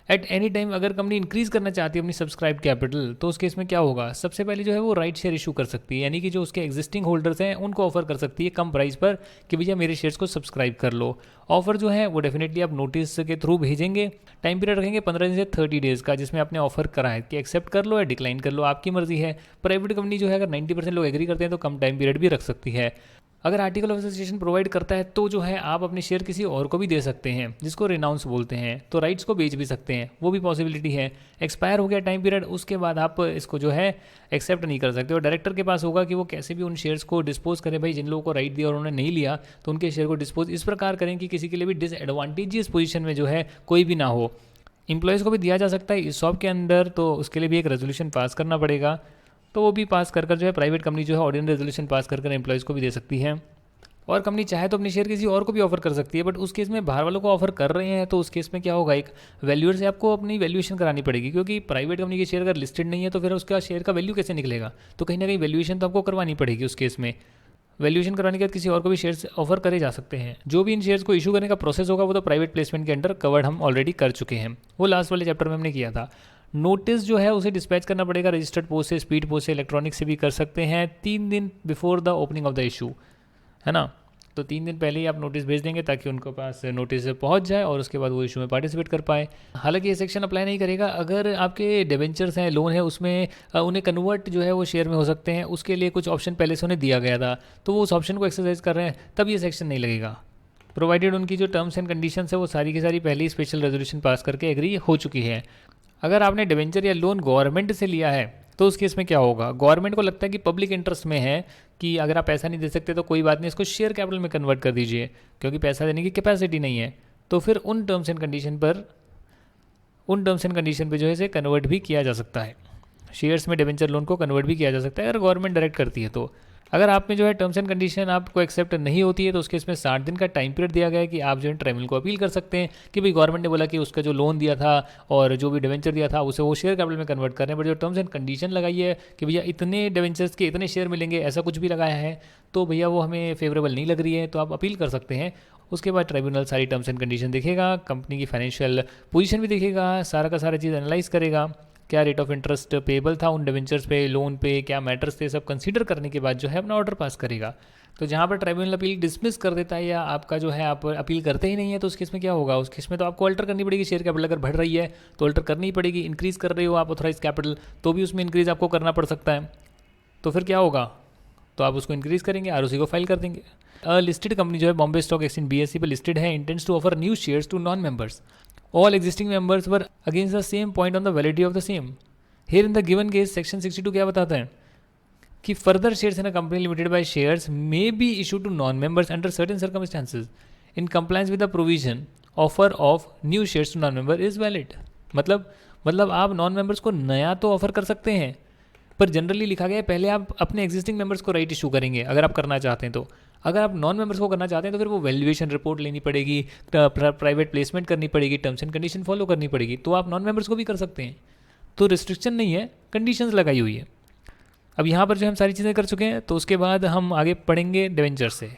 at any time अगर कंपनी इंक्रीज करना चाहती है अपनी सब्सक्राइब कैपिटल, तो उस केस में क्या होगा, सबसे पहले जो है वो राइट शेयर इशू कर सकती है, यानी कि जो उसके एग्जिस्टिंग होल्डर्स हैं उनको ऑफर कर सकती है कम प्राइस पर कि भैया मेरे शेयर्स को सब्सक्राइब कर लो। ऑफर जो है वो डेफिनेटली आप नोटिस के थ्रू भेजेंगे, टाइम पीरियड रखेंगे 15 से 30 डेज़ का, जिसमें आपने ऑफर करा है कि एक्सेप्ट कर लो या डिक्लाइन कर लो, आपकी मर्जी है। प्राइवेट कंपनी जो है अगर 90% लोग एग्री करते हैं तो कम टाइम पीरियड भी रख सकती है। अगर आर्टिकल ऑफ एसोसिएशन प्रोवाइड करता है तो जो है आप अपने शेयर किसी और को भी दे सकते हैं, जिसको रिनाउंस बोलते हैं, तो राइट्स को बेच भी सकते हैं, वो भी पॉसिबिलिटी है। एक्सपायर हो गया टाइम पीरियड, उसके बाद आप इसको जो है एक्सेप्ट नहीं कर सकते, और डायरेक्टर के पास होगा कि वो कैसे भी उन शेयर्स को डिस्पोज करें। भाई जिन लोगों को राइट दिया और उन्होंने नहीं लिया तो उनके शेयर को डिस्पोज इस प्रकार करें कि किसी के लिए भी डिसएडवांटेजियस पोजीशन में जो है कोई भी ना हो। एम्प्लॉयज़ को भी दिया जा सकता है इस शॉप के अंदर, तो उसके लिए भी एक रेजोल्यूशन पास करना पड़ेगा, तो वो भी पास कर जो है प्राइवेट कंपनी जो है ऑर्डिनरी रेजोल्यूशन पास कर एम्प्लॉयज़ को भी दे सकती है। और कंपनी चाहे तो अपनी शेयर किसी और को भी ऑफर कर सकती है, बट उस केस में बाहर वालों को ऑफर कर रहे हैं तो उस केस में क्या होगा, एक वैल्यूअर से आपको अपनी वैल्यूएशन करानी पड़ेगी, क्योंकि प्राइवेट कंपनी के शेयर अगर लिस्टेड नहीं है तो फिर उसका शेयर का वैल्यू कैसे निकलेगा, तो कहीं ना कहीं वैल्यूएशन तो आपको करवानी पड़ेगी। उस केस में वैल्यूएशन कराने के बाद किसी और को भी शेयर्स ऑफर करे जा सकते हैं। जो भी इन शेयर्स को इशू करने का प्रोसेस होगा वो तो प्राइवेट प्लेसमेंट के अंडर कवर्ड हम ऑलरेडी कर चुके हैं, वो लास्ट वाले चैप्टर में हमने किया था। नोटिस जो है उसे डिस्पैच करना पड़ेगा रजिस्टर्ड पोस्ट से, स्पीड पोस्ट से, इलेक्ट्रॉनिक से भी कर सकते हैं 3 दिन before the opening of the issue, है ना। तो 3 दिन पहले ही आप नोटिस भेज देंगे ताकि उनके पास नोटिस पहुंच जाए और उसके बाद वो इशू में पार्टिसिपेट कर पाए। हालांकि ये सेक्शन अप्लाई नहीं करेगा अगर आपके डिबेंचर्स हैं, लोन है, उसमें उन्हें कन्वर्ट जो है वो शेयर में हो सकते हैं, उसके लिए कुछ ऑप्शन पहले से उन्हें दिया गया था, तो वो उस ऑप्शन को एक्सरसाइज कर रहे हैं, तब ये सेक्शन नहीं लगेगा, प्रोवाइडेड उनकी जो टर्म्स एंड कंडीशंस है वो सारी की सारी पहले ही स्पेशल रेजोल्यूशन पास करके एग्री हो चुकी है। अगर आपने डिबेंचर या लोन गवर्नमेंट से लिया है तो उस केस में क्या होगा, गवर्नमेंट को लगता है कि पब्लिक इंटरेस्ट में है कि अगर आप पैसा नहीं दे सकते तो कोई बात नहीं, इसको शेयर कैपिटल में कन्वर्ट कर दीजिए, क्योंकि पैसा देने की कैपेसिटी नहीं है, तो फिर उन टर्म्स एंड कंडीशन पे जो है इसे कन्वर्ट भी किया जा सकता है, शेयर्स में डिबेंचर लोन को कन्वर्ट भी किया जा सकता है अगर गवर्नमेंट डायरेक्ट करती है तो। अगर आप में जो है टर्म्स एंड कंडीशन आपको एक्सेप्ट नहीं होती है तो उसके इसमें 60 दिन का टाइम पीरियड दिया गया है कि आप जो है ट्राइब्यूनल को अपील कर सकते हैं कि भाई गवर्नमेंट ने बोला कि उसका जो लोन दिया था और जो भी डिवेंचर दिया था उसे वो शेयर कैपिटल में कन्वर्ट करने, बट जो टर्म्स एंड कंडीशन लगाई है कि भैया इतने डिवेंचर्स के इतने शेयर मिलेंगे, ऐसा कुछ भी लगाया है, तो भैया वो हमें फेवरेबल नहीं लग रही है, तो आप अपील कर सकते हैं। उसके बाद ट्राइब्यूनल सारी टर्म्स एंड कंडीशन देखेगा, कंपनी की फाइनेंशियल पोजीशन भी देखेगा, सारा का सारा चीज़ एनालाइज करेगा, क्या रेट ऑफ इंटरेस्ट पेबल था उन डिवेंचर्स पे, लोन पे, क्या मैटर्स थे, सब कंसीडर करने के बाद जो है अपना ऑर्डर पास करेगा। तो जहाँ पर ट्राइब्यूनल अपील डिसमिस कर देता है या आपका जो है आप अपील करते ही नहीं है तो उस केस में क्या होगा, उस केस में तो आपको अल्टर करनी पड़ेगी, शेयर कैपिटल अगर बढ़ रही है तो अल्टर करनी ही पड़ेगी। इंक्रीज़ कर रहे हो आप ऑथराइज कैपिटल तो भी उसमें इंक्रीज़ आपको करना पड़ सकता है, तो फिर क्या होगा, तो आप उसको इंक्रीज़ करेंगे, आरओसी को फाइल कर देंगे। लिस्टेड कंपनी जो है बॉम्बे स्टॉक एक्सचेंज BSE पर लिस्टेड है, intends to offer new shares to non members, all existing members were against the same point on the validity of the same. Here in the given case section 62 क्या बताता है कि further shares in a company limited by shares may be issue to non members under certain circumstances in compliance with the provision offer of new shares to non member is valid. मतलब आप non members को नया तो offer कर सकते हैं, पर generally लिखा गया है पहले आप अपने एग्जिस्टिंग मेंबर्स को राइट इशू करेंगे अगर आप करना चाहते हैं तो। अगर आप नॉन मेंबर्स को करना चाहते हैं तो फिर वो वैल्यूएशन रिपोर्ट लेनी पड़ेगी, प्राइवेट प्लेसमेंट करनी पड़ेगी, टर्म्स एंड कंडीशन फॉलो करनी पड़ेगी, तो आप नॉन मेंबर्स को भी कर सकते हैं, तो रिस्ट्रिक्शन नहीं है, कंडीशंस लगाई हुई है। अब यहाँ पर जो हम सारी चीज़ें कर चुके हैं तो उसके बाद हम आगे पढ़ेंगे डिवेंचर से।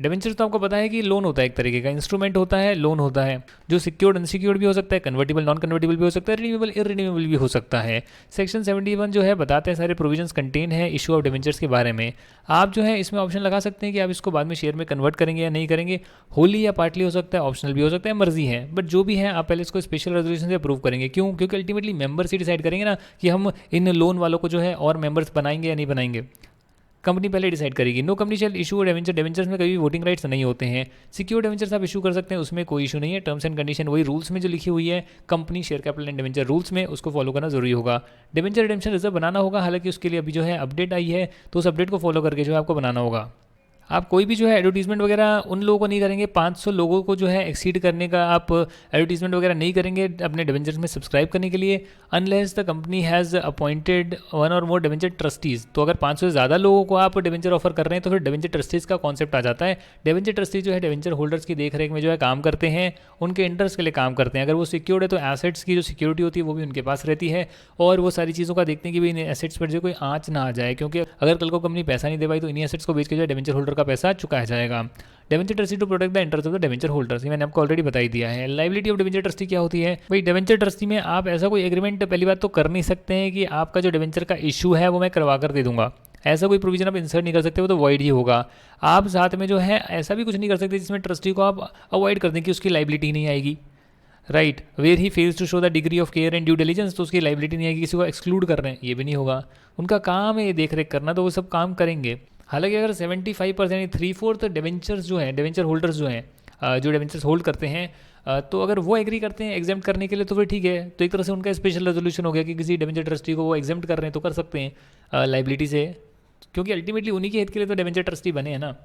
डिवेंचर तो आपको पता है कि लोन होता है, एक तरीके का इंस्ट्रूमेंट होता है, लोन होता है जो सिक्योर्ड अनसिक्योर्ड भी हो सकता है, कन्वर्टिबल नॉन कन्वर्टिबल भी हो सकता है, रिन्यूएबल इररिन्यूएबल भी हो सकता है। सेक्शन 71 जो है बताते हैं सारे प्रोविजंस कंटेन है इशू ऑफ डिवेंचर्स के बारे में। आप जो है इसमें ऑप्शन लगा सकते हैं कि आप इसको बाद में शेयर में कन्वर्ट करेंगे या नहीं करेंगे, होली या पार्टली हो सकता है, ऑप्शनल भी हो सकता है, मर्जी है, बट जो भी है आप पहले इसको स्पेशल रेजोल्यूशन से अप्रूव करेंगे। क्यों? क्योंकि अल्टीमेटली मेंबर्स ही डिसाइड करेंगे ना कि हम इन लोन वालों को जो है और मेंबर्स बनाएंगे या नहीं बनाएंगे, कंपनी पहले डिसाइड करेगी। No company shall issue debenture, debentures में कभी वोटिंग राइट्स नहीं होते हैं। सिक्योर डिवेंचर्स आप इशू कर सकते हैं, उसमें कोई इशू नहीं है। टर्म्स एंड कंडीशन वही रूल्स में जो लिखी हुई है company share capital and debenture rules में, उसको फॉलो करना जरूरी होगा। डिवेंचर रिडेम्पशन रिजर्व बनाना होगा, हालांकि उसके लिए अभी जो है अपडेट आई है तो उस अपडेट को फॉलो करके जो है आपको बनाना होगा। आप कोई भी जो है एडवर्टीजमेंट वगैरह उन लोगों को नहीं करेंगे, 500 लोगों को जो है एक्सीड करने का आप एडवर्टीजमेंट वगैरह नहीं करेंगे अपने डिवेंचर्स में सब्सक्राइब करने के लिए, unless the company has appointed one और मोर डिवेंचर ट्रस्टीज़। तो अगर 500 से ज़्यादा लोगों को आप डिवेंचर ऑफर कर रहे हैं तो फिर डिवेंचर ट्रस्टीज़ का कॉन्सेप्ट आ जाता है। डिवेंचर ट्रस्टीज जो है डिवेंचर होल्डर्स की देख रेख में जो है काम करते हैं, उनके इंटरेस्ट के लिए काम करते हैं। अगर वो सिक्योर्ड है तो एसेट्स की जो सिक्योरिटी होती है वो भी उनके पास रहती है, और वो सारी चीज़ों का देखते हैं कि भाई इन एसेट्स पर जो कोई आँच ना आ जाए, क्योंकि अगर कल को कंपनी पैसा नहीं दे पाई तो इन्हीं एसेट्स को बेच के जो डिवेंचर होल्डर का पैसा चुकाया जाएगा। Debenture trustee to protect the interest of the debenture holders, ये मैंने आपको ऑलरेडी बताई दिया है। लायबिलिटी ऑफ डिवेंचर ट्रस्टी क्या होती है भाई, डिवेंचर ट्रस्टी में आप ऐसा कोई एग्रीमेंट पहली बात तो कर नहीं सकते हैं कि आपका जो डिवेंचर का इशू है वो मैं करवा कर दे दूंगा, ऐसा कोई प्रोविजन आप इंसर्ट नहीं कर सकते, वो तो वॉइड ही होगा। आप साथ में जो है ऐसा भी कुछ नहीं कर सकते जिसमें ट्रस्टी को आप अवॉइड कर दें कि उसकी लायबिलिटी नहीं आएगी, right. Where he fails to show the degree of care and due diligence, तो उसकी लायबिलिटी नहीं आएगी। किसी को एक्सक्लूड कर रहे हैं ये भी नहीं होगा, उनका काम है ये देख रेख करना, तो वो सब काम करेंगे। हालांकि अगर 75% 3/4 डिवेंचर्स जो हैं, डिवेंचर होल्डर्स जो हैं, जो डिवेंचर्स होल्ड करते हैं, तो अगर वो एग्री करते हैं एग्जाम्प्ट करने के लिए तो फिर ठीक है, तो एक तरह से उनका स्पेशल रेजोल्यूशन हो गया कि किसी डिवेंचर ट्रस्टी को वो एग्जाम्प्ट कर रहे हैं तो कर सकते हैं लायबिलिटी से, क्योंकि अल्टीमेटली उन्हीं के हित के लिए तो डिवेंचर ट्रस्टी बने हैं ना।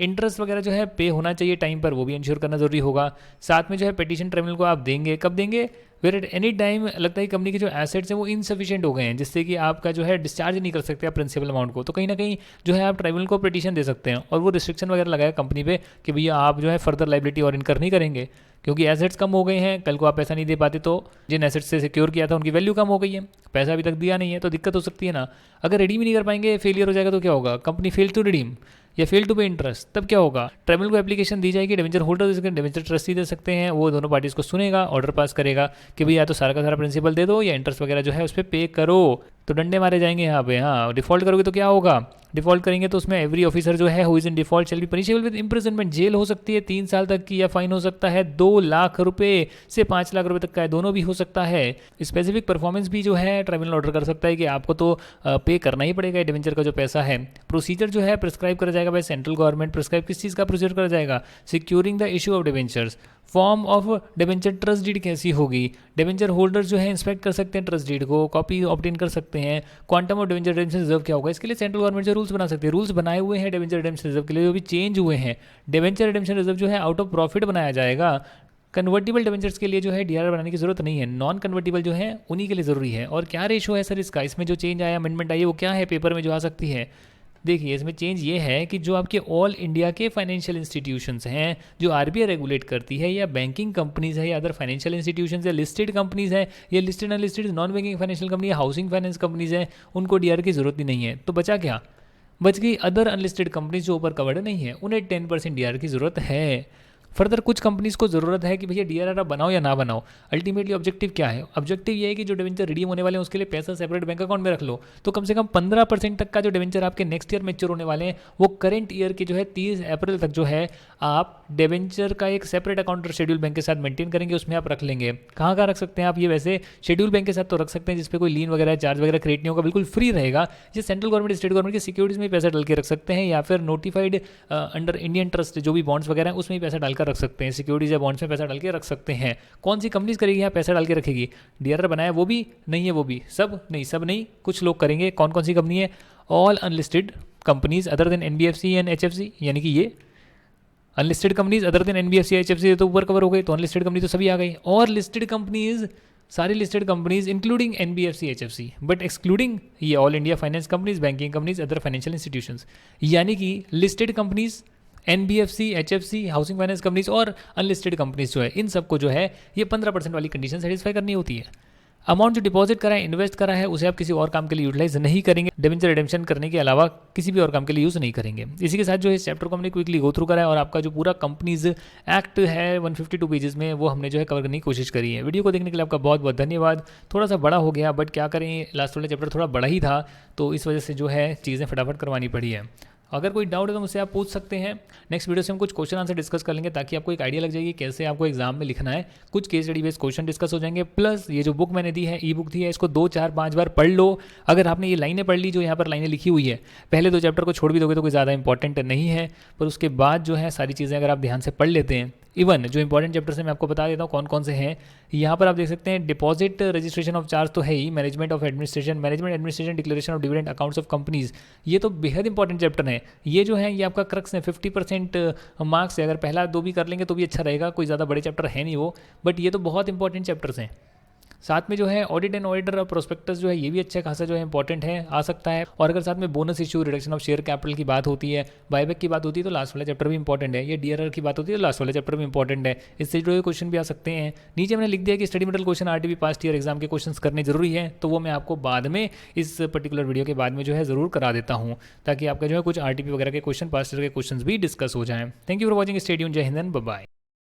इंटरेस्ट वगैरह जो है पे होना चाहिए टाइम पर, वो भी इंश्योर करना जरूरी होगा। साथ में जो है पिटीशन ट्रिब्यूनल को आप देंगे, कब देंगे, वेर एट एनी टाइम लगता है कंपनी के जो एसेट्स हैं वो इनसफिशिएंट हो गए हैं, जिससे कि आपका जो है डिस्चार्ज नहीं कर सकते आप प्रिंसिपल अमाउंट को, तो कहीं ना कहीं जो है आप ट्रिब्यूनल को पिटीशन दे सकते हैं, और वो रिस्ट्रिक्शन वगैरह लगाया कंपनी पे कि भैया आप जो है फर्दर लायबिलिटी और इनकर नहीं करेंगे, क्योंकि एसेट्स कम हो गए हैं, कल को आप पैसा नहीं दे पाते तो जिन एसेट्स से सिक्योर किया था उनकी वैल्यू कम हो गई है, पैसा अभी तक दिया नहीं है, तो दिक्कत हो सकती है ना। अगर रिडीम ही नहीं कर पाएंगे, फेलियर हो जाएगा तो क्या होगा, कंपनी फेल टू रिडीम या फेल टू पे इंटरेस्ट, तब क्या होगा, ट्रिब्यूनल को एप्लीकेशन दी जाएगी, डिवेंचर होल्डर दे सकते हैं, डिवेंचर ट्रस्टी दे सकते हैं, वो दोनों पार्टीज को सुनेगा, ऑर्डर पास करेगा कि भैया या तो सारा का सारा प्रिंसिपल दे दो या इंटरेस्ट वगैरह जो है उस पर पे करो, तो डंडे मारे जाएंगे यहाँ पे। हाँ, डिफॉल्ट करोगे तो क्या होगा, डिफॉल्ट करेंगे तो उसमें एवरी ऑफिसर जो है who is in default shall be punishable with imprisonment, जेल हो सकती है 3 साल तक की, या फाइन हो सकता है 2 लाख रुपए से 5 लाख रुपए तक का है, दोनों भी हो सकता है। स्पेसिफिक परफॉर्मेंस भी जो है ट्रिब्यूनल ऑर्डर कर सकता है कि आपको तो पे करना ही पड़ेगा डिवेंचर का जो पैसा है। प्रोसीजर जो है प्रिस्क्राइब करा जाएगा बाय सेंट्रल गवर्नमेंट, प्रिस्क्राइब किस चीज़ का प्रोसीजर करा जाएगा, securing the issue of debentures. Form of debenture trust deed कैसी होगी, डिवेंचर होल्डर जो है इंस्पेक्ट कर सकते हैं ट्रस्ट डीड को, कॉपी ऑब्टेन कर सकते हैं। Quantum of debenture redemption reserve क्या होगा, इसके लिए सेंट्रल गवर्नमेंट जो रूल्स बना सकते हैं, रूल्स बनाए हुए हैं डिवेंचर रिडेम्पशन रिजर्व के लिए, जो भी चेंज हुए हैं। डिवेंचर रिडेम्पशन रिजर्व जो है आउट ऑफ प्रॉफिट बनाया जाएगा, कन्वर्टिबल डिवेंचर्स के लिए जो है डीआरआर बनाने की जरूरत नहीं है, नॉन कन्वर्टिबल जो है उन्हीं के लिए जरूरी है। और क्या रेशो है सर इसका, इसमें जो चेंज आया, अमेंडमेंट आई है, वो क्या है पेपर में जो आ सकती है, देखिए इसमें चेंज ये है कि जो आपके ऑल इंडिया के फाइनेंशियल इंस्टीट्यूशंस हैं जो आरबीआई रेगुलेट करती है, या बैंकिंग कंपनीज है, या अदर फाइनेंशियल इंस्टीट्यूशंस, या लिस्टेड कंपनीज है, या listed unlisted non banking financial company, या हाउसिंग फाइनेंस कंपनीज हैं, उनको डीआर की जरूरत ही नहीं है। तो बचा क्या, बच गई अदर अनलिस्टेड कंपनीज जो ऊपर कवर्ड नहीं है, उन्हें 10% डीआर की जरूरत है। फर्दर कुछ कंपनीज को जरूरत है कि भैया डीआरआर आप बनाओ या ना बनाओ, अल्टीमेटली ऑब्जेक्टिव क्या है, ऑब्जेक्टिव ये है कि जो डिवेंचर रिडीम होने वाले हैं उसके लिए पैसा सेपरेट बैंक अकाउंट में रख लो, तो कम से कम 15% तक का जो डिवेंचर आपके नेक्स्ट ईयर मैच्योर होने वाले हैं वो करंट ईयर के जो है 30 अप्रैल तक जो है आप डिवेंचर का एक सेपरेट अकाउंट शेड्यूल बैंक के साथ मेंटेन करेंगे, उसमें आप रख लेंगे। कहाँ रख सकते हैं आप ये, वैसे शेड्यूल बैंक के साथ तो रख सकते हैं जिसपे कोई लीन वगैरह चार्ज वगैरह क्रिएट नहीं होगा, बिल्कुल फ्री रहेगा। ये सेंट्रल गवर्नमेंट स्टेट गवर्नमेंट की सिक्योरिटीज में पैसा डाल के रख सकते हैं, या फिर नोटिफाइड अंडर इंडियन ट्रस्ट जो भी बॉन्ड्स वगैरह हैं उसमें पैसा डालकर रख सकते हैं, सिक्योरिटीज या बॉन्ड्स में पैसा डाल के रख सकते हैं। कौन सी कंपनीज करेगी यहाँ पैसा डाल के रखेगी, डीआरआर बनाया वो भी नहीं है, वो भी सब नहीं, कुछ लोग करेंगे। कौन कौन सी कंपनी है, all unlisted companies other than NBFC and HFC, यानी कि ये unlisted companies other than NBFC HFC तो ऊपर कवर हो गई, तो अनलिस्टेड कंपनी तो सभी आ गई। और लिस्टेड कंपनीज, सारी listed companies including NBFC HFC, but excluding ये all India finance companies, banking companies, other financial institutions, यानी कि listed companies, NBFC, HFC, housing finance companies और अनलिस्टेड कंपनीज जो है, इन सबको जो है ये 15% वाली कंडीशन सेटिस्फाई करनी होती है। अमाउंट जो डिपॉजिट करा है, इन्वेस्ट करा है, उसे आप किसी और काम के लिए यूटिलाइज नहीं करेंगे, डिवेंचर रिडेम्पशन करने के अलावा किसी भी और काम के लिए यूज़ नहीं करेंगे। इसी के साथ जो इस चैप्टर को हमने क्विकली गो थ्रू करा है, और आपका जो पूरा कंपनीज एक्ट है 152 पेजेस में, वो हमने जो है कवर करने की कोशिश करी है। वीडियो को देखने के लिए आपका बहुत बहुत धन्यवाद। थोड़ा सा बड़ा हो गया, बट क्या करें, लास्ट वाला चैप्टर थोड़ा बड़ा ही था, तो इस वजह से जो है चीज़ें फटाफट करवानी पड़ी है। अगर कोई डाउट है तो मुझसे आप पूछ सकते हैं। नेक्स्ट वीडियो से हम कुछ क्वेश्चन आंसर डिस्कस कर लेंगे, ताकि आपको एक आइडिया लग जाएगी कैसे आपको एग्जाम में लिखना है। कुछ case study based question discuss हो जाएंगे, प्लस ये जो बुक मैंने दी है, ई बुक दी है, इसको 2, 4, 5 बार पढ़ लो। अगर आपने ये लाइनें पढ़ ली जो यहाँ पर लाइनें लिखी हुई है, पहले 2 चैप्टर को छोड़ भी दोगे तो कोई ज़्यादा इंपॉर्टेंट नहीं है, पर उसके बाद जो है सारी चीज़ें अगर आप ध्यान से पढ़ लेते हैं, इवन जो इंपॉर्टेंट चैप्टर्स हैं मैं आपको बता देता हूँ कौन कौन से हैं। यहाँ पर आप देख सकते हैं डिपॉजिट रजिस्ट्रेशन ऑफ चार्ज तो है ही, management of administration declaration of dividend accounts of companies, ये तो बेहद इंपॉर्टेंट चैप्टर है। ये जो है ये आपका क्रक्स है, 50% मार्क्स है। अगर पहला 2 भी कर लेंगे तो भी अच्छा रहेगा, कोई ज़्यादा बड़े चैप्टर है नहीं वो, बट ये तो बहुत इंपॉर्टेंट चैप्टर्स हैं। साथ में जो है ऑडिट एंड ऑडिटर और प्रोस्पेक्टस जो है ये भी अच्छा खासा जो है इंपॉर्टेंट है, आ सकता है। और अगर साथ में bonus issue, reduction of share capital की बात होती है, बायबैक की बात होती है तो लास्ट वाला चैप्टर भी इंपॉर्टेंट है। ये डीआरआर की बात होती है तो लास्ट वाला चैप्टर भी इंपॉर्टेंट है। इससे जुड़े हुए क्वेश्चन भी आ सकते हैं। नीचे मैंने लिख दिया कि study material question RTP past year exam के क्वेश्चन करने जरूरी है, तो वो मैं आपको बाद में इस पर्टिकुलर वीडियो के बाद में जो है ज़रूर करा देता हूँ, ताकि आपका जो है कुछ आरटीपी वगैरह के क्वेश्चन, पास्ट ईयर के क्वेश्चन भी डिस्कस हो जाएं। Thank you for watching, stay tuned, जय हिंद, बाय बाय।